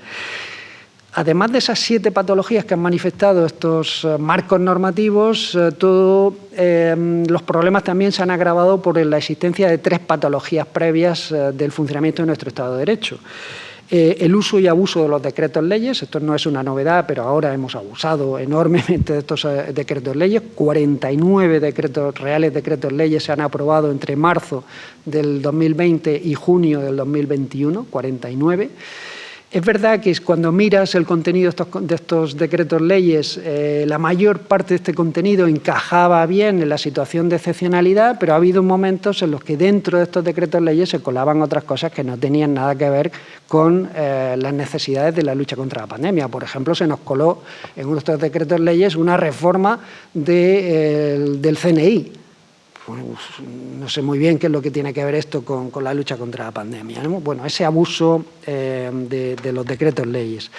Además de esas 7 patologías que han manifestado estos marcos normativos, los problemas también se han agravado por la existencia de 3 patologías previas del funcionamiento de nuestro Estado de Derecho. El uso y abuso de los decretos leyes, esto no es una novedad, pero ahora hemos abusado enormemente de estos decretos leyes. 49 reales decretos leyes se han aprobado entre marzo del 2020 y junio del 2021, 49. Es verdad que cuando miras el contenido de estos decretos leyes, la mayor parte de este contenido encajaba bien en la situación de excepcionalidad, pero ha habido momentos en los que dentro de estos decretos leyes se colaban otras cosas que no tenían nada que ver con las necesidades de la lucha contra la pandemia. Por ejemplo, se nos coló en uno de estos decretos leyes una reforma del CNI. No sé muy bien qué es lo que tiene que ver esto con la lucha contra la pandemia, ¿no? Bueno, ese abuso de los decretos leyes.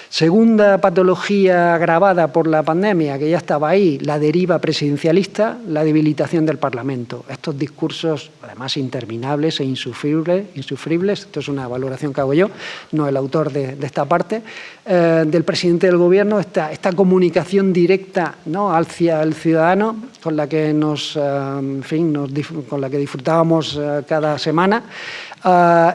Segunda patología agravada por la pandemia, que ya estaba ahí, la deriva presidencialista, la debilitación del Parlamento. Estos discursos, además, interminables e insufribles, esto es una valoración que hago yo, no el autor de esta parte, del presidente del Gobierno, esta comunicación directa, ¿no?, hacia el ciudadano, con la que con la que disfrutábamos cada semana,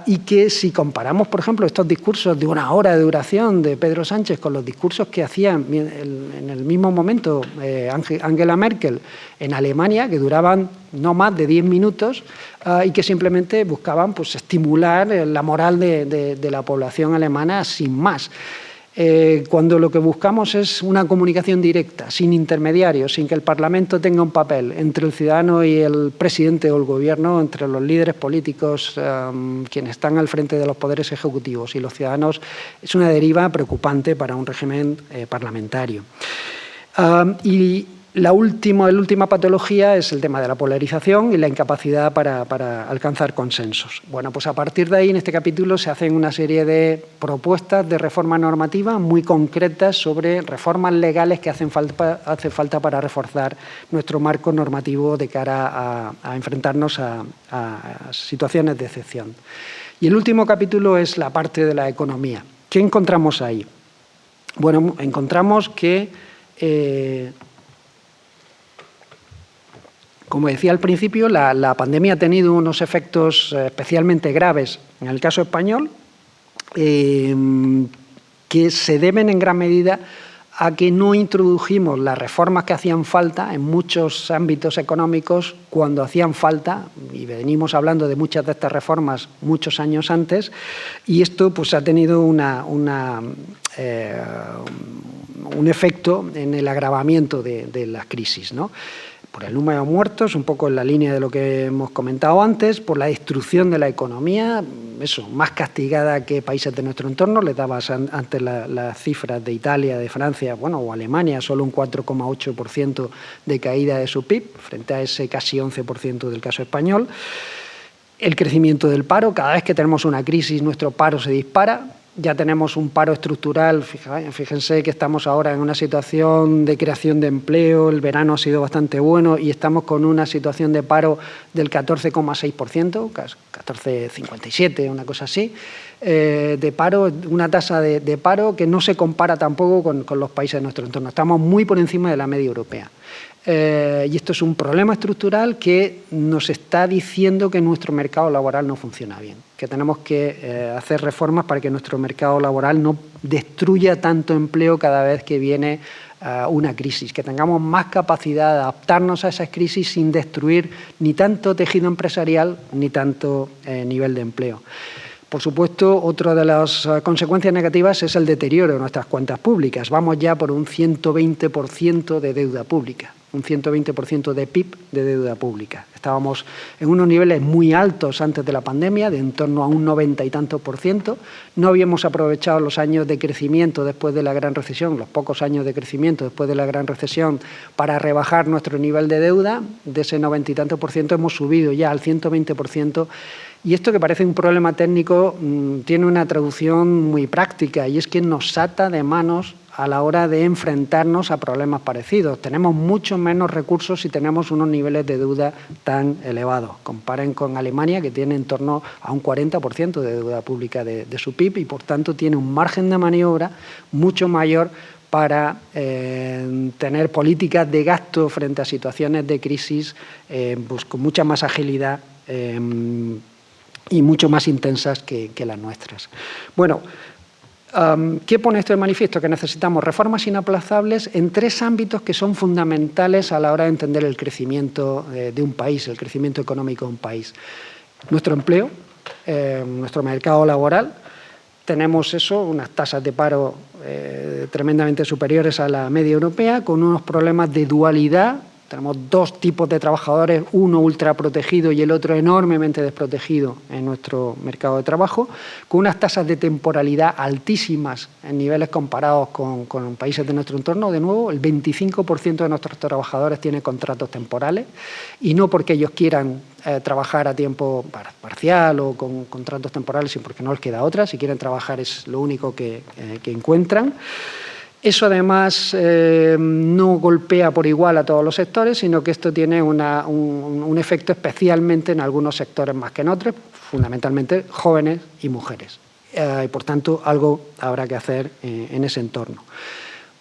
y que si comparamos, por ejemplo, estos discursos de 1 hora de duración de Pedro Sánchez con los discursos que hacía en el mismo momento Angela Merkel en Alemania, que duraban no más de 10 minutos y que simplemente buscaban, pues, estimular la moral de la población alemana sin más. Cuando lo que buscamos es una comunicación directa, sin intermediarios, sin que el Parlamento tenga un papel entre el ciudadano y el presidente o el gobierno, entre los líderes políticos, quienes están al frente de los poderes ejecutivos y los ciudadanos, es una deriva preocupante para un régimen parlamentario. Y la última patología es el tema de la polarización y la incapacidad para alcanzar consensos. Bueno, pues a partir de ahí, en este capítulo, se hacen una serie de propuestas de reforma normativa muy concretas sobre reformas legales que hace falta para reforzar nuestro marco normativo de cara a enfrentarnos a situaciones de excepción. Y el último capítulo es la parte de la economía. ¿Qué encontramos ahí? Bueno, encontramos que como decía al principio, la pandemia ha tenido unos efectos especialmente graves en el caso español, que se deben en gran medida a que no introdujimos las reformas que hacían falta en muchos ámbitos económicos cuando hacían falta, y venimos hablando de muchas de estas reformas muchos años antes, y esto, pues, ha tenido un efecto en el agravamiento de la crisis, ¿no? Por el número de muertos, un poco en la línea de lo que hemos comentado antes, por la destrucción de la economía, eso, más castigada que países de nuestro entorno. Les dabas antes las cifras de Italia, de Francia, bueno, o Alemania, solo un 4,8% de caída de su PIB, frente a ese casi 11% del caso español. El crecimiento del paro, cada vez que tenemos una crisis, nuestro paro se dispara. Ya tenemos un paro estructural, fíjense que estamos ahora en una situación de creación de empleo, el verano ha sido bastante bueno y estamos con una situación de paro del 14,6%, 14,57%, una cosa así, de paro, una tasa de paro que no se compara tampoco con los países de nuestro entorno, estamos muy por encima de la media europea. Y esto es un problema estructural que nos está diciendo que nuestro mercado laboral no funciona bien, que tenemos que hacer reformas para que nuestro mercado laboral no destruya tanto empleo cada vez que viene una crisis, que tengamos más capacidad de adaptarnos a esas crisis sin destruir ni tanto tejido empresarial ni tanto nivel de empleo. Por supuesto, otra de las consecuencias negativas es el deterioro de nuestras cuentas públicas. Vamos ya por un 120% de deuda pública, un 120% de PIB de deuda pública. Estábamos en unos niveles muy altos antes de la pandemia, de en torno a un 90 y tantos %. No habíamos aprovechado los años de crecimiento después de la gran recesión, los pocos años de crecimiento después de la gran recesión, para rebajar nuestro nivel de deuda. De ese 90 y tantos % hemos subido ya al 120%. Y esto, que parece un problema técnico, tiene una traducción muy práctica, y es que nos ata de manos a la hora de enfrentarnos a problemas parecidos. Tenemos mucho menos recursos si tenemos unos niveles de deuda tan elevados. Comparen con Alemania, que tiene en torno a un 40% de deuda pública de su PIB y, por tanto, tiene un margen de maniobra mucho mayor para tener políticas de gasto frente a situaciones de crisis pues con mucha más agilidad y mucho más intensas que las nuestras. Bueno, ¿qué pone esto de manifiesto? Que necesitamos reformas inaplazables en 3 ámbitos que son fundamentales a la hora de entender el crecimiento de un país, el crecimiento económico de un país. Nuestro empleo, nuestro mercado laboral. Tenemos unas tasas de paro tremendamente superiores a la media europea, con unos problemas de dualidad. Tenemos 2 tipos de trabajadores, uno ultraprotegido y el otro enormemente desprotegido en nuestro mercado de trabajo, con unas tasas de temporalidad altísimas en niveles comparados con países de nuestro entorno. De nuevo, el 25% de nuestros trabajadores tienen contratos temporales, y no porque ellos quieran trabajar a tiempo parcial o con contratos temporales, sino porque no les queda otra. Si quieren trabajar es lo único que encuentran. Eso además no golpea por igual a todos los sectores, sino que esto tiene un efecto especialmente en algunos sectores más que en otros, fundamentalmente jóvenes y mujeres. Y por tanto, algo habrá que hacer en ese entorno.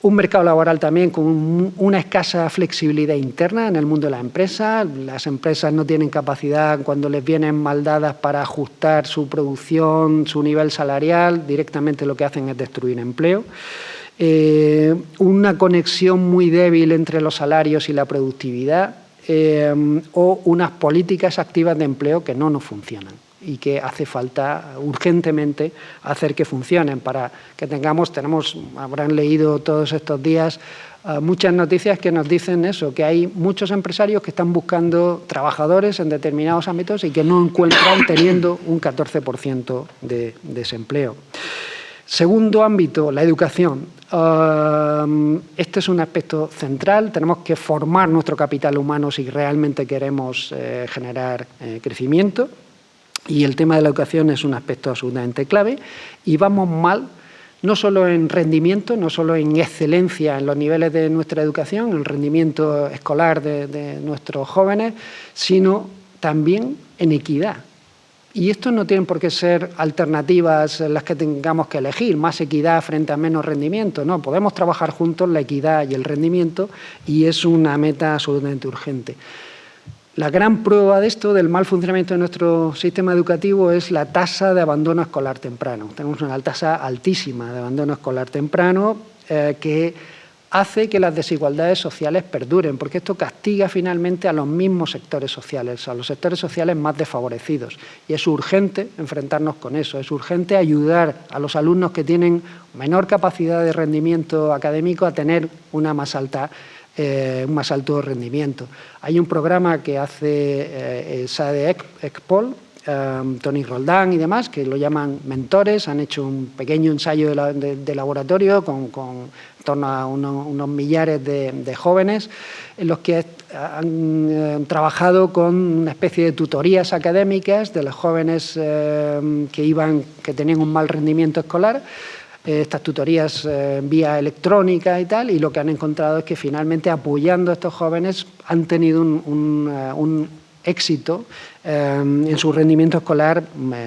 Un mercado laboral también con una escasa flexibilidad interna en el mundo de la empresa. Las empresas no tienen capacidad, cuando les vienen mal dadas, para ajustar su producción, su nivel salarial. Directamente lo que hacen es destruir empleo. Una conexión muy débil entre los salarios y la productividad, o unas políticas activas de empleo que no nos funcionan y que hace falta urgentemente hacer que funcionen para que habrán leído todos estos días muchas noticias que nos dicen eso, que hay muchos empresarios que están buscando trabajadores en determinados ámbitos y que no encuentran, teniendo un 14% de desempleo. Segundo ámbito, la educación. Este es un aspecto central. Tenemos que formar nuestro capital humano si realmente queremos generar crecimiento. Y el tema de la educación es un aspecto absolutamente clave. Y vamos mal, no solo en rendimiento, no solo en excelencia en los niveles de nuestra educación, en el rendimiento escolar de nuestros jóvenes, sino también en equidad. Y esto no tienen por qué ser alternativas en las que tengamos que elegir, más equidad frente a menos rendimiento. No, podemos trabajar juntos la equidad y el rendimiento, y es una meta absolutamente urgente. La gran prueba de esto, del mal funcionamiento de nuestro sistema educativo, es la tasa de abandono escolar temprano. Tenemos una tasa altísima de abandono escolar temprano que hace que las desigualdades sociales perduren, porque esto castiga finalmente a los mismos sectores sociales, a los sectores sociales más desfavorecidos. Y es urgente enfrentarnos con eso, es urgente ayudar a los alumnos que tienen menor capacidad de rendimiento académico a tener un más alto rendimiento. Hay un programa que hace SADE Expol, Tony Roldán y demás, que lo llaman mentores. Han hecho un pequeño ensayo de laboratorio con en torno a unos millares de jóvenes, en los que han trabajado con una especie de tutorías académicas de los jóvenes que tenían un mal rendimiento escolar. Estas tutorías vía electrónica y tal, y lo que han encontrado es que finalmente, apoyando a estos jóvenes, han tenido un éxito en su rendimiento escolar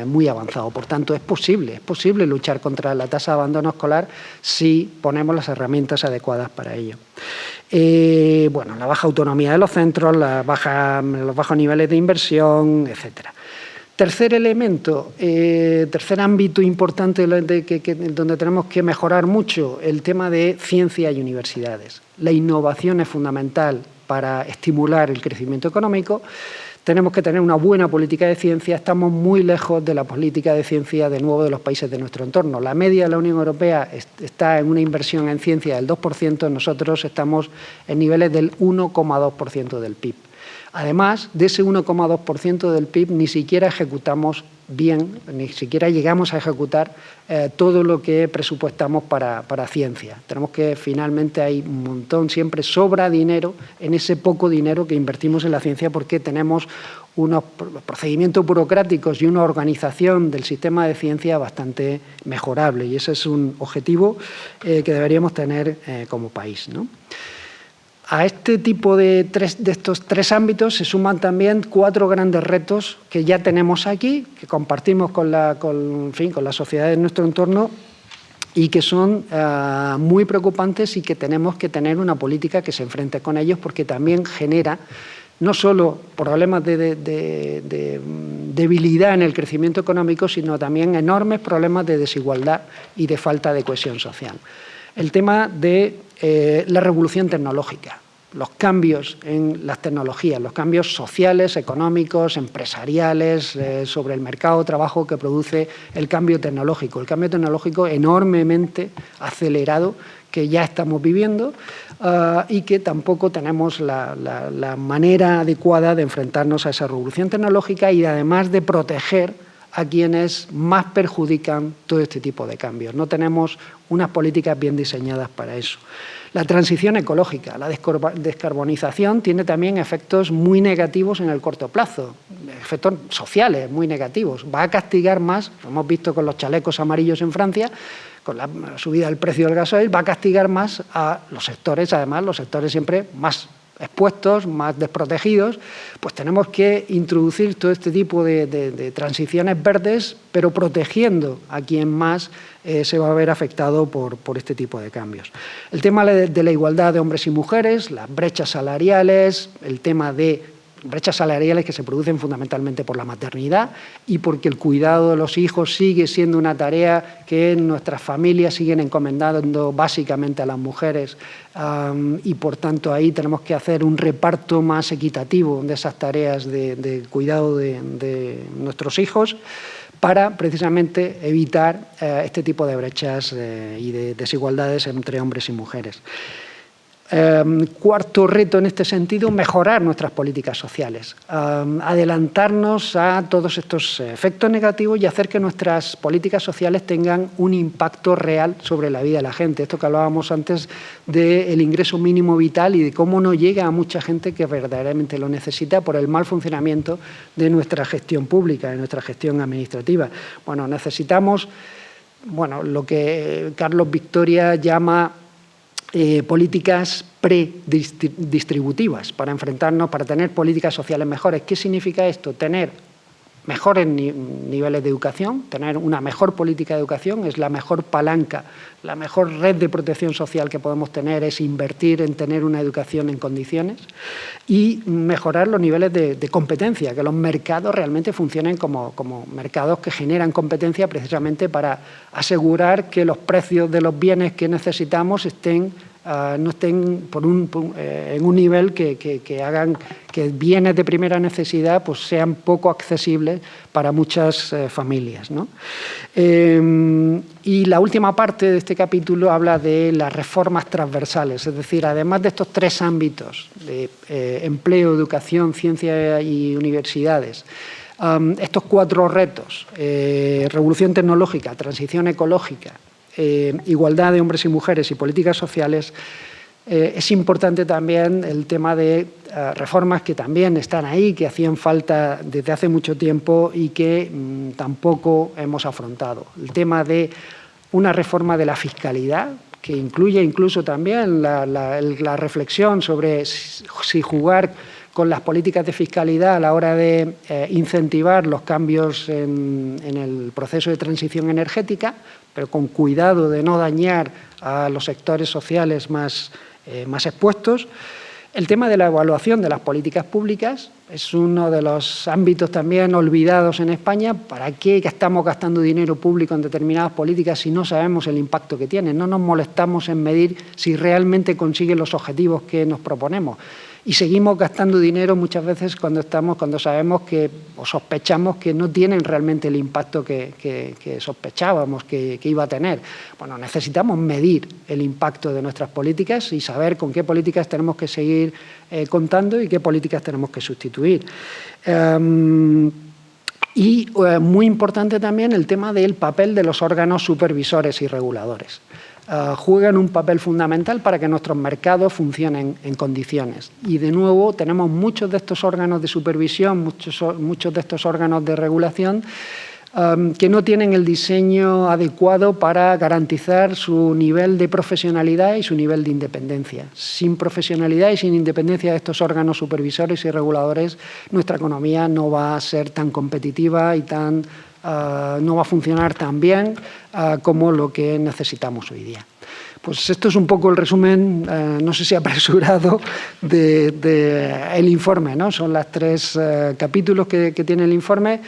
muy avanzado. Por tanto, es posible luchar contra la tasa de abandono escolar si ponemos las herramientas adecuadas para ello. Bueno, la baja autonomía de los centros, los bajos niveles de inversión, etcétera. Tercer elemento, tercer ámbito importante donde tenemos que mejorar mucho, el tema de ciencia y universidades. La innovación es fundamental para estimular el crecimiento económico. Tenemos que tener una buena política de ciencia. Estamos muy lejos de la política de ciencia, de nuevo, de los países de nuestro entorno. La media de la Unión Europea está en una inversión en ciencia del 2%, nosotros estamos en niveles del 1,2% del PIB. Además, de ese 1,2% del PIB ni siquiera ejecutamos bien, ni siquiera llegamos a ejecutar todo lo que presupuestamos para ciencia. Tenemos que, finalmente, hay un montón, siempre sobra dinero en ese poco dinero que invertimos en la ciencia, porque tenemos unos procedimientos burocráticos y una organización del sistema de ciencia bastante mejorable, y ese es un objetivo que deberíamos tener como país, ¿no? A este tipo de estos 3 ámbitos se suman también 4 grandes retos que ya tenemos aquí, que compartimos con la sociedad de nuestro entorno, y que son muy preocupantes, y que tenemos que tener una política que se enfrente con ellos, porque también genera no solo problemas de debilidad en el crecimiento económico, sino también enormes problemas de desigualdad y de falta de cohesión social. El tema de la revolución tecnológica, los cambios en las tecnologías, los cambios sociales, económicos, empresariales, sobre el mercado de trabajo que produce el cambio tecnológico enormemente acelerado que ya estamos viviendo y que tampoco tenemos la manera adecuada de enfrentarnos a esa revolución tecnológica y además de proteger a quienes más perjudican todo este tipo de cambios. No tenemos unas políticas bien diseñadas para eso. La transición ecológica, la descarbonización tiene también efectos muy negativos en el corto plazo, efectos sociales muy negativos. Va a castigar más, lo hemos visto con los chalecos amarillos en Francia, con la subida del precio del gasoil, va a castigar más a los sectores, además los sectores siempre más expuestos, más desprotegidos, pues tenemos que introducir todo este tipo de transiciones verdes, pero protegiendo a quien más se va a ver afectado por este tipo de cambios. El tema de la igualdad de hombres y mujeres, las brechas salariales, el tema de brechas salariales que se producen fundamentalmente por la maternidad y porque el cuidado de los hijos sigue siendo una tarea que nuestras familias siguen encomendando básicamente a las mujeres y por tanto ahí tenemos que hacer un reparto más equitativo de esas tareas de cuidado de nuestros hijos para precisamente evitar este tipo de brechas y de desigualdades entre hombres y mujeres. Cuarto reto en este sentido, mejorar nuestras políticas sociales, adelantarnos a todos estos efectos negativos y hacer que nuestras políticas sociales tengan un impacto real sobre la vida de la gente. Esto que hablábamos antes del ingreso mínimo vital y de cómo no llega a mucha gente que verdaderamente lo necesita por el mal funcionamiento de nuestra gestión pública, de nuestra gestión administrativa. Bueno, necesitamos lo que Carlos Victoria llama políticas predistributivas para enfrentarnos, para tener políticas sociales mejores. ¿Qué significa esto? Tener mejores niveles de educación, tener una mejor política de educación es la mejor palanca, la mejor red de protección social que podemos tener es invertir en tener una educación en condiciones y mejorar los niveles de competencia, que los mercados realmente funcionen como mercados que generan competencia precisamente para asegurar que los precios de los bienes que necesitamos no estén en un nivel que hagan que bienes de primera necesidad pues sean poco accesibles para muchas familias, ¿no? Y la última parte de este capítulo habla de las reformas transversales, es decir, además de estos tres ámbitos de empleo, educación, ciencia y universidades, estos cuatro retos, revolución tecnológica, transición ecológica, igualdad de hombres y mujeres y políticas sociales, es importante también el tema de reformas que también están ahí, que hacían falta desde hace mucho tiempo y que tampoco hemos afrontado. El tema de una reforma de la fiscalidad, que incluye incluso también la reflexión sobre si jugar con las políticas de fiscalidad a la hora de incentivar los cambios en el proceso de transición energética, pero con cuidado de no dañar a los sectores sociales más expuestos. El tema de la evaluación de las políticas públicas es uno de los ámbitos también olvidados en España. ¿Para qué estamos gastando dinero público en determinadas políticas si no sabemos el impacto que tienen? No nos molestamos en medir si realmente consiguen los objetivos que nos proponemos. Y seguimos gastando dinero muchas veces cuando sabemos o sospechamos que no tienen realmente el impacto que sospechábamos que iba a tener. Bueno, necesitamos medir el impacto de nuestras políticas y saber con qué políticas tenemos que seguir contando y qué políticas tenemos que sustituir. Y muy importante también el tema del papel de los órganos supervisores y reguladores. Juegan un papel fundamental para que nuestros mercados funcionen en condiciones. Y de nuevo tenemos muchos de estos órganos de supervisión, muchos de estos órganos de regulación que no tienen el diseño adecuado para garantizar su nivel de profesionalidad y su nivel de independencia. Sin profesionalidad y sin independencia de estos órganos supervisores y reguladores, nuestra economía no va a ser tan competitiva y no va a funcionar tan bien como lo que necesitamos hoy día. Pues esto es un poco el resumen, no sé si apresurado, del informe, ¿no? Son los 3 capítulos que tiene el informe,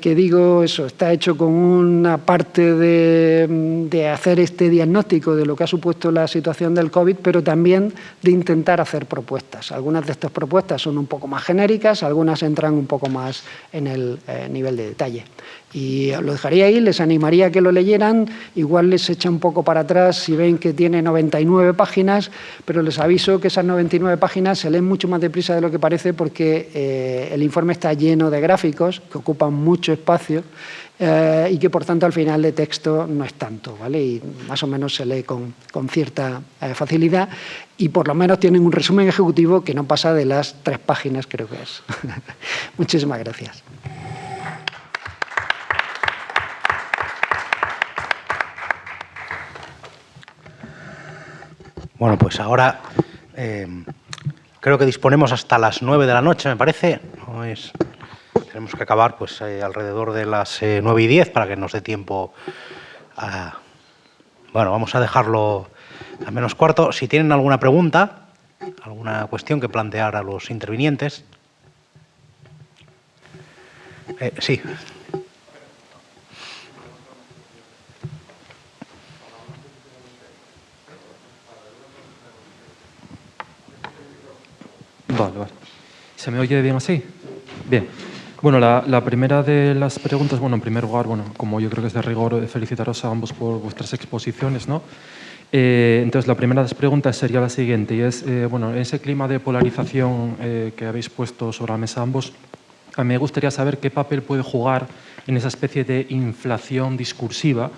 que digo, eso, está hecho con una parte de hacer este diagnóstico de lo que ha supuesto la situación del COVID, pero también de intentar hacer propuestas. Algunas de estas propuestas son un poco más genéricas, algunas entran un poco más en el nivel de detalle. Y lo dejaría ahí, les animaría a que lo leyeran, igual les echa un poco para atrás si ven que tiene 99 páginas, pero les aviso que esas 99 páginas se leen mucho más deprisa de lo que parece porque el informe está lleno de gráficos que ocupan mucho espacio y que por tanto al final de texto no es tanto, ¿vale? Y más o menos se lee con cierta facilidad y por lo menos tienen un resumen ejecutivo que no pasa de las 3 páginas, creo que es. Muchísimas gracias. Bueno, pues ahora creo que disponemos hasta las 9 de la noche, me parece. Tenemos que acabar pues alrededor de las 9:10 para que nos dé tiempo a... Bueno, vamos a dejarlo a menos cuarto. Si tienen alguna pregunta, alguna cuestión que plantear a los intervinientes. Sí. Vale. ¿Se me oye bien así? Bien. Bueno, la primera de las preguntas, bueno, en primer lugar, bueno, como yo creo que es de rigor, felicitaros a ambos por vuestras exposiciones, ¿no? Entonces, la primera de las preguntas sería la siguiente, y es, bueno, ese clima de polarización que habéis puesto sobre la mesa ambos, a mí me gustaría saber qué papel puede jugar en esa especie de inflación discursiva,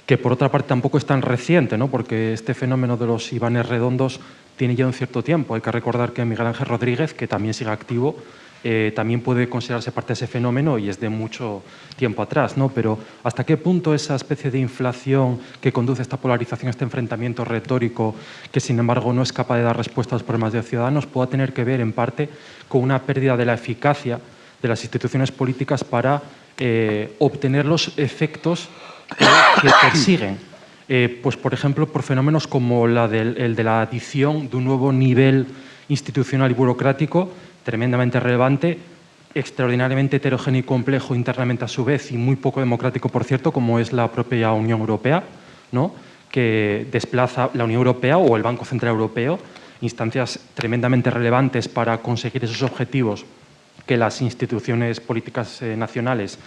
que por otra parte tampoco es tan reciente, ¿no? Porque este fenómeno de los ibanes redondos tiene ya un cierto tiempo. Hay que recordar que Miguel Ángel Rodríguez, que también sigue activo, también puede considerarse parte de ese fenómeno y es de mucho tiempo atrás, ¿no? Pero ¿hasta qué punto esa especie de inflación que conduce a esta polarización, este enfrentamiento retórico, que sin embargo no es capaz de dar respuesta a los problemas de los ciudadanos, pueda tener que ver en parte con una pérdida de la eficacia de las instituciones políticas para obtener los efectos que persiguen? Pues, por ejemplo, por fenómenos como el de la adición de un nuevo nivel institucional y burocrático tremendamente relevante, extraordinariamente heterogéneo y complejo internamente a su vez y muy poco democrático, por cierto, como es la propia Unión Europea, ¿no? Que desplaza la Unión Europea o el Banco Central Europeo, instancias tremendamente relevantes para conseguir esos objetivos que las instituciones políticas nacionales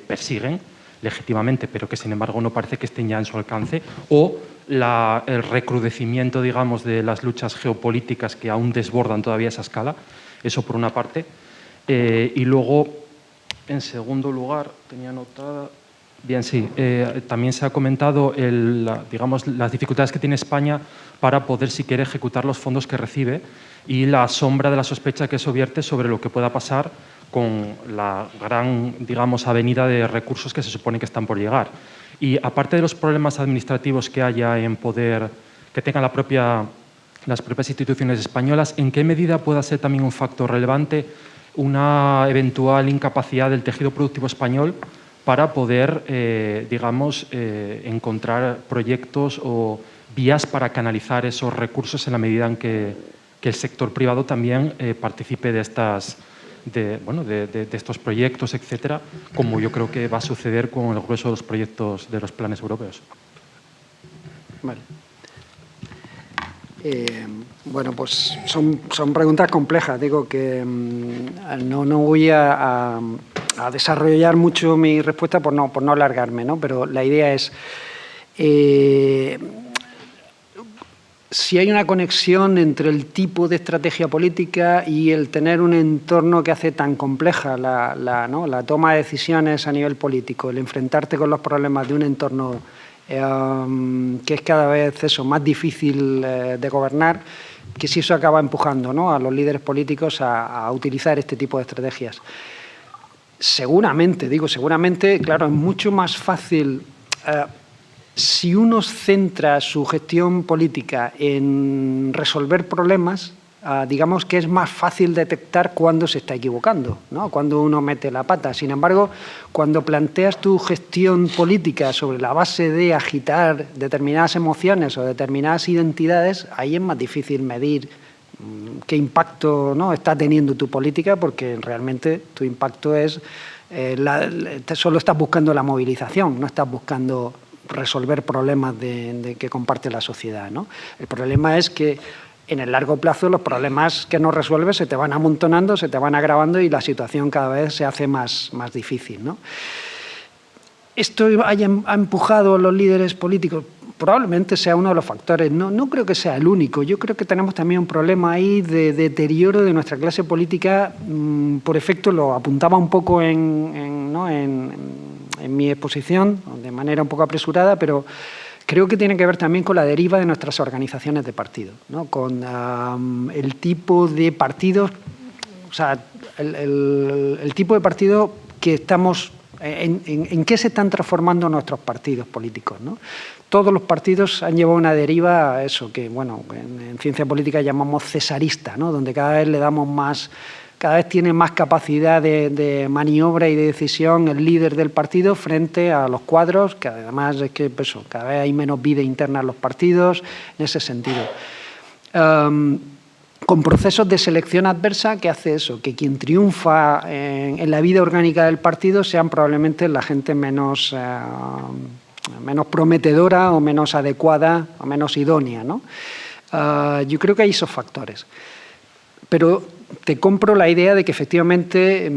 persiguen legítimamente, pero que sin embargo no parece que estén ya en su alcance, o el recrudecimiento, digamos, de las luchas geopolíticas que aún desbordan todavía esa escala. Eso por una parte. Y luego, en segundo lugar, tenía anotada... Bien, sí, también se ha comentado digamos, las dificultades que tiene España para poder, si quiere, ejecutar los fondos que recibe y la sombra de la sospecha que eso vierte sobre lo que pueda pasar con la gran, digamos, avenida de recursos que se supone que están por llegar. Y aparte de los problemas administrativos que haya en poder, que tengan las propias instituciones españolas, ¿en qué medida pueda ser también un factor relevante una eventual incapacidad del tejido productivo español para poder, digamos, encontrar proyectos o vías para canalizar esos recursos en la medida en que el sector privado también participe de estos proyectos, etcétera, como yo creo que va a suceder con el grueso de los proyectos de los planes europeos? Vale. Bueno, pues son preguntas complejas. Digo que no voy a desarrollar mucho mi respuesta por no alargarme, ¿no? Pero la idea es, si hay una conexión entre el tipo de estrategia política y el tener un entorno que hace tan compleja la toma de decisiones a nivel político, el enfrentarte con los problemas de un entorno que es cada vez más difícil de gobernar, que si eso acaba empujando, ¿no?, a los líderes políticos a utilizar este tipo de estrategias. Seguramente, claro, es mucho más fácil si uno centra su gestión política en resolver problemas, digamos que es más fácil detectar cuándo se está equivocando, ¿no? Cuando uno mete la pata. Sin embargo, cuando planteas tu gestión política sobre la base de agitar determinadas emociones o determinadas identidades, ahí es más difícil medir qué impacto, ¿no?, está teniendo tu política, porque realmente tu impacto es, solo estás buscando la movilización, no estás buscando resolver problemas que comparte la sociedad, ¿no? El problema es que en el largo plazo los problemas que no resuelves se te van amontonando, se te van agravando y la situación cada vez se hace más difícil, ¿no? ¿Esto ha empujado a los líderes políticos? Probablemente sea uno de los factores. No creo que sea el único. Yo creo que tenemos también un problema ahí de deterioro de nuestra clase política. Por efecto, lo apuntaba un poco en mi exposición, de manera un poco apresurada, pero creo que tiene que ver también con la deriva de nuestras organizaciones de partido, ¿no? Con el tipo de partidos, o sea, el tipo de partido que estamos... ¿En qué se están transformando nuestros partidos políticos, ¿no? Todos los partidos han llevado una deriva a eso que, bueno, en ciencia política llamamos cesarista, ¿no? Donde cada vez le damos más, cada vez tiene más capacidad de maniobra y de decisión el líder del partido frente a los cuadros, que además es que pues, cada vez hay menos vida interna en los partidos, en ese sentido. Con procesos de selección adversa que hace eso, que quien triunfa en la vida orgánica del partido sean probablemente la gente menos prometedora o menos adecuada o menos idónea, ¿no? Yo creo que hay esos factores. Pero te compro la idea de que efectivamente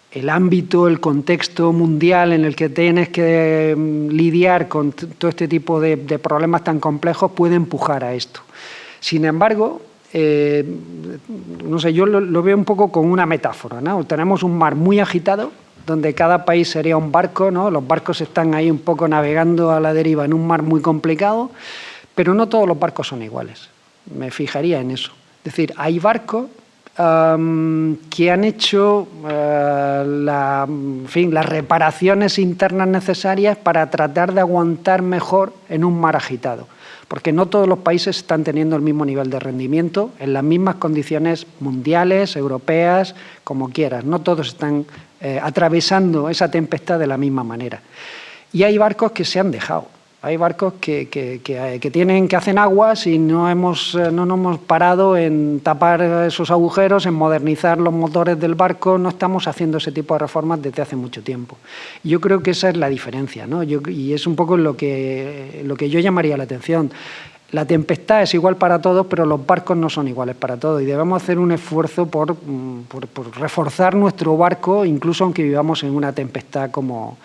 el ámbito, el contexto mundial en el que tienes que lidiar con todo este tipo de problemas tan complejos puede empujar a esto. Sin embargo, no sé, yo lo veo un poco con una metáfora, ¿no? Tenemos un mar muy agitado, donde cada país sería un barco, ¿no? Los barcos están ahí un poco navegando a la deriva en un mar muy complicado, pero no todos los barcos son iguales. Me fijaría en eso. Es decir, hay barcos que han hecho las reparaciones internas necesarias para tratar de aguantar mejor en un mar agitado, porque no todos los países están teniendo el mismo nivel de rendimiento en las mismas condiciones mundiales, europeas, como quieras. No todos están atravesando esa tempestad de la misma manera. Y hay barcos que se han dejado. Hay barcos que hacen aguas y no nos hemos parado en tapar esos agujeros, en modernizar los motores del barco. No estamos haciendo ese tipo de reformas desde hace mucho tiempo. Yo creo que esa es la diferencia, ¿no? Y es un poco lo que yo llamaría la atención. La tempestad es igual para todos, pero los barcos no son iguales para todos y debemos hacer un esfuerzo por reforzar nuestro barco, incluso aunque vivamos en una tempestad como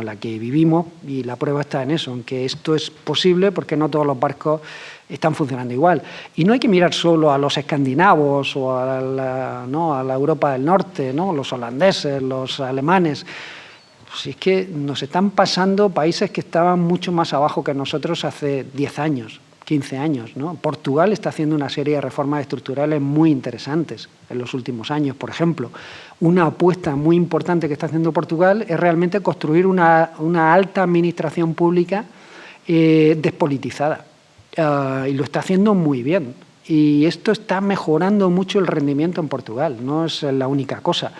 la que vivimos, y la prueba está en eso, en que esto es posible porque no todos los barcos están funcionando igual. Y no hay que mirar solo a los escandinavos o a la Europa del Norte, ¿no? Los holandeses, los alemanes. Si es que nos están pasando países que estaban mucho más abajo que nosotros hace 10 años, 15 años, ¿no? Portugal está haciendo una serie de reformas estructurales muy interesantes en los últimos años. Por ejemplo, una apuesta muy importante que está haciendo Portugal es realmente construir una alta administración pública despolitizada. Y lo está haciendo muy bien. Y esto está mejorando mucho el rendimiento en Portugal, no es la única cosa.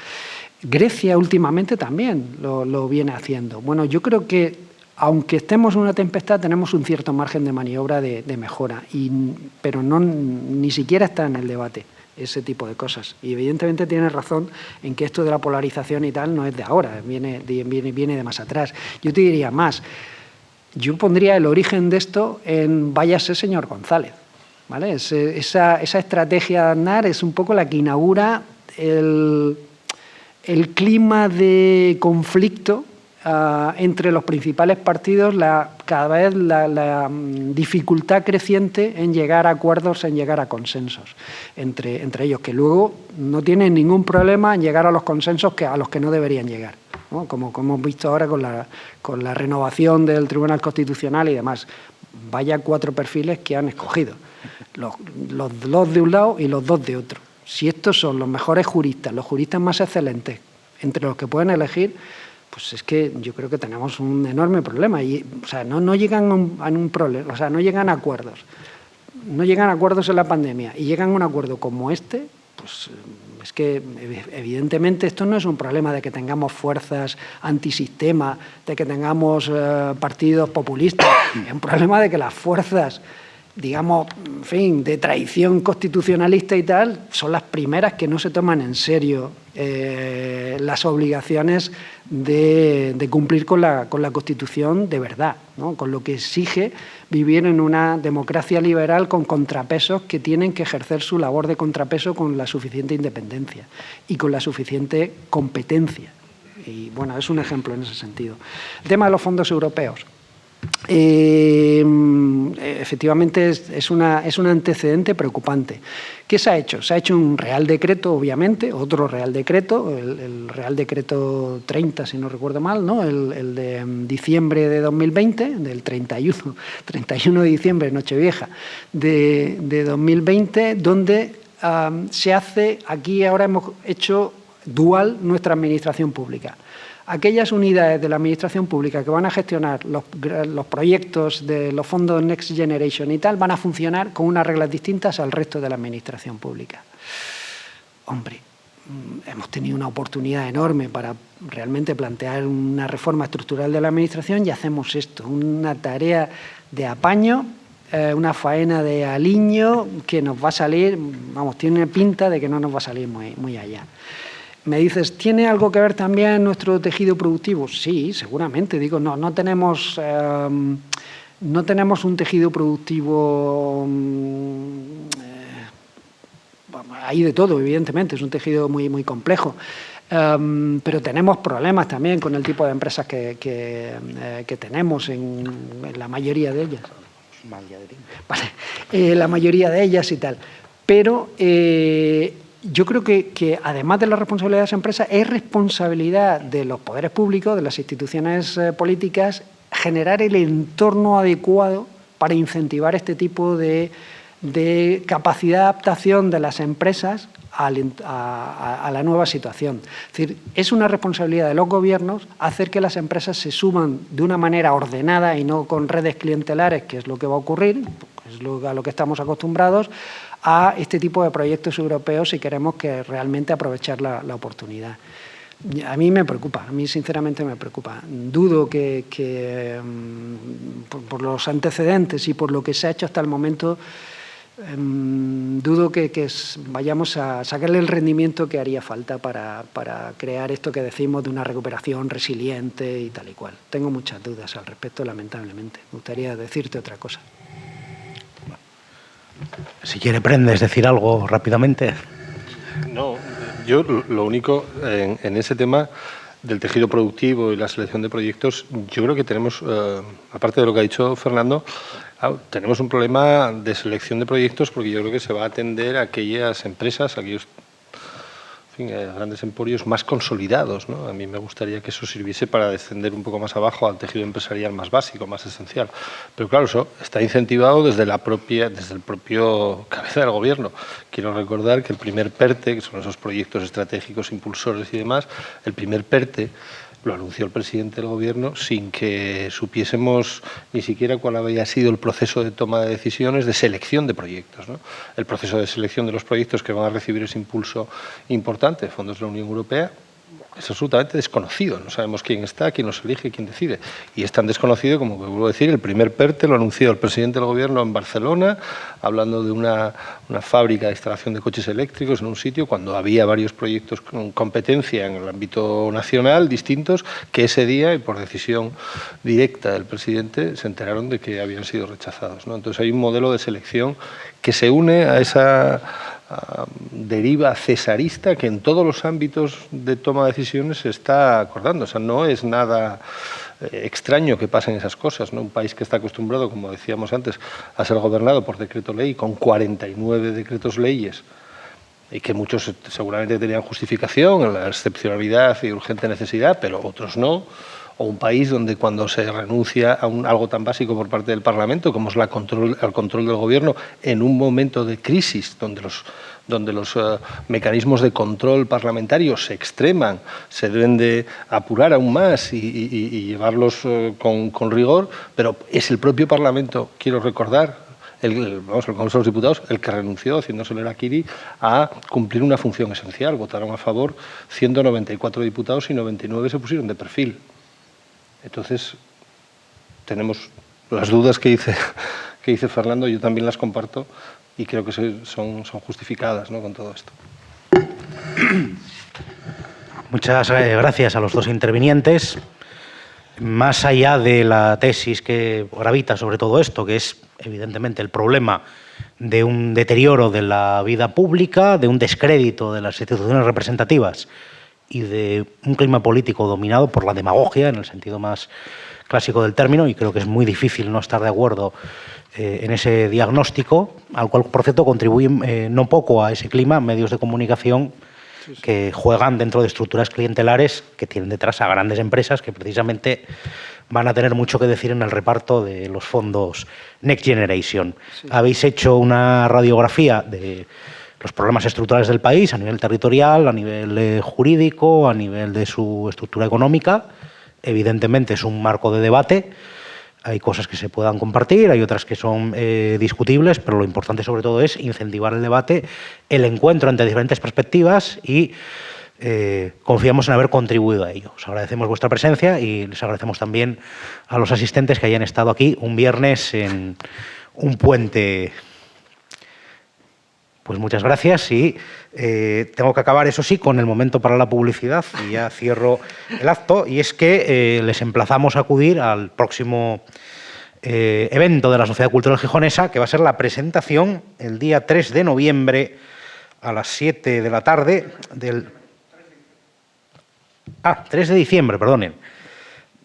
Grecia últimamente también lo viene haciendo. Bueno, yo creo que aunque estemos en una tempestad, tenemos un cierto margen de maniobra de mejora, pero ni siquiera está en el debate ese tipo de cosas. Y evidentemente tiene razón en que esto de la polarización y tal no es de ahora, viene de más atrás. Yo te diría más, yo pondría el origen de esto en váyase señor González, ¿vale? Esa estrategia de Aznar es un poco la que inaugura el clima de conflicto entre los principales partidos, cada vez la dificultad creciente en llegar a acuerdos, en llegar a consensos entre ellos, que luego no tienen ningún problema en llegar a los consensos a los que no deberían llegar, ¿no? Como hemos visto ahora con la renovación del Tribunal Constitucional y demás. Vaya 4 perfiles que han escogido, los de un lado y los 2 de otro. Si estos son los mejores juristas, los juristas más excelentes entre los que pueden elegir, pues es que yo creo que tenemos un enorme problema. Y, o sea, no llegan a un problema, o sea, no llegan a acuerdos. no llegan a acuerdos en la pandemia y llegan a un acuerdo como este, pues es que evidentemente esto no es un problema de que tengamos fuerzas antisistema, de que tengamos partidos populistas, es un problema de que las fuerzas, digamos, en fin, de traición constitucionalista y tal, son las primeras que no se toman en serio las obligaciones de cumplir con la Constitución de verdad, ¿no? Con lo que exige vivir en una democracia liberal con contrapesos que tienen que ejercer su labor de contrapeso con la suficiente independencia y con la suficiente competencia. Y bueno, es un ejemplo en ese sentido. El tema de los fondos europeos. Efectivamente es un antecedente preocupante. ¿Qué se ha hecho? Se ha hecho un Real Decreto, obviamente, otro Real Decreto, el Real Decreto 30, si no recuerdo mal, ¿no? El de diciembre de 2020, del 31 de diciembre, Nochevieja, de 2020, donde se hace, aquí ahora hemos hecho dual nuestra administración pública. Aquellas unidades de la administración pública que van a gestionar los proyectos de los fondos Next Generation y tal, van a funcionar con unas reglas distintas al resto de la administración pública. Hombre, hemos tenido una oportunidad enorme para realmente plantear una reforma estructural de la administración y hacemos esto, una tarea de apaño, una faena de aliño que nos va a salir, vamos, tiene pinta de que no nos va a salir muy allá. Me dices, ¿tiene algo que ver también nuestro tejido productivo? Sí, seguramente. Digo, no tenemos un tejido productivo. Hay de todo, evidentemente. Es un tejido muy complejo. Pero tenemos problemas también con el tipo de empresas que tenemos en la mayoría de ellas. Vale, la mayoría de ellas y tal. Pero yo creo que además de la responsabilidad de las empresas, es responsabilidad de los poderes públicos, de las instituciones políticas, generar el entorno adecuado para incentivar este tipo de capacidad de adaptación de las empresas a la nueva situación. Es decir, es una responsabilidad de los gobiernos hacer que las empresas se suman de una manera ordenada y no con redes clientelares, que es lo que va a ocurrir, es a lo que estamos acostumbrados, a este tipo de proyectos europeos si queremos que realmente aprovechar la oportunidad. A mí me preocupa, a mí sinceramente me preocupa. Dudo que por los antecedentes y por lo que se ha hecho hasta el momento, dudo que vayamos a sacarle el rendimiento que haría falta para crear esto que decimos de una recuperación resiliente y tal y cual. Tengo muchas dudas al respecto, lamentablemente. Me gustaría decirte otra cosa. Si quiere, Prendes, decir algo rápidamente. No, yo lo único en ese tema del tejido productivo y la selección de proyectos, yo creo que tenemos, aparte de lo que ha dicho Fernando, tenemos un problema de selección de proyectos porque yo creo que se va a atender a aquellas empresas, a aquellos grandes emporios más consolidados, ¿no? A mí me gustaría que eso sirviese para descender un poco más abajo al tejido empresarial más básico, más esencial. Pero claro, eso está incentivado desde el propio cabeza del gobierno. Quiero recordar que el primer PERTE, que son esos proyectos estratégicos, impulsores y demás, el primer PERTE lo anunció el presidente del Gobierno sin que supiésemos ni siquiera cuál había sido el proceso de toma de decisiones de selección de proyectos, ¿no? El proceso de selección de los proyectos que van a recibir ese impulso importante de fondos de la Unión Europea es absolutamente desconocido. No sabemos quién está, quién los elige, quién decide. Y es tan desconocido como que, vuelvo a decir, el primer PERTE lo anunció el presidente del Gobierno en Barcelona, hablando de una fábrica de instalación de coches eléctricos en un sitio cuando había varios proyectos con competencia en el ámbito nacional distintos que ese día, y por decisión directa del presidente, se enteraron de que habían sido rechazados, ¿no? Entonces hay un modelo de selección que se une a esa deriva cesarista que en todos los ámbitos de toma de decisiones se está acordando. O sea, no es nada extraño que pasen esas cosas, ¿no? Un país que está acostumbrado, como decíamos antes, a ser gobernado por decreto ley, con 49 decretos leyes, y que muchos seguramente tenían justificación en la excepcionalidad y urgente necesidad, pero otros no. O un país donde cuando se renuncia a algo tan básico por parte del Parlamento, como es el control del Gobierno, en un momento de crisis, donde los mecanismos de control parlamentario se extreman, se deben de apurar aún más y llevarlos con rigor, pero es el propio Parlamento, quiero recordar, el Congreso de los Diputados, el que renunció, haciéndose el harakiri, a cumplir una función esencial. Votaron a favor 194 diputados y 99 se pusieron de perfil. Entonces, tenemos las dudas que dice Fernando, yo también las comparto y creo que son justificadas, ¿no?, con todo esto. Muchas gracias a los dos intervinientes. Más allá de la tesis que gravita sobre todo esto, que es evidentemente el problema de un deterioro de la vida pública, de un descrédito de las instituciones representativas y de un clima político dominado por la demagogia, en el sentido más clásico del término, y creo que es muy difícil no estar de acuerdo en ese diagnóstico, al cual, por cierto, contribuyen no poco a ese clima medios de comunicación que juegan dentro de estructuras clientelares que tienen detrás a grandes empresas que precisamente van a tener mucho que decir en el reparto de los fondos Next Generation. Sí. Habéis hecho una radiografía de los problemas estructurales del país a nivel territorial, a nivel jurídico, a nivel de su estructura económica. Evidentemente es un marco de debate. Hay cosas que se puedan compartir, hay otras que son discutibles, pero lo importante sobre todo es incentivar el debate, el encuentro entre diferentes perspectivas y confiamos en haber contribuido a ello. Os agradecemos vuestra presencia y les agradecemos también a los asistentes que hayan estado aquí un viernes en un puente. Pues muchas gracias y tengo que acabar, eso sí, con el momento para la publicidad y ya cierro el acto, y es que les emplazamos a acudir al próximo evento de la Sociedad Cultural Gijonesa, que va a ser la presentación el día 3 de noviembre a las 7 de la tarde del... 3 de diciembre, perdonen,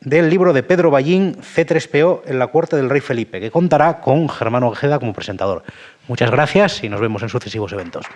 del libro de Pedro Ballín, C3PO en la corte del rey Felipe, que contará con Germán Ojeda como presentador. Muchas gracias y nos vemos en sucesivos eventos.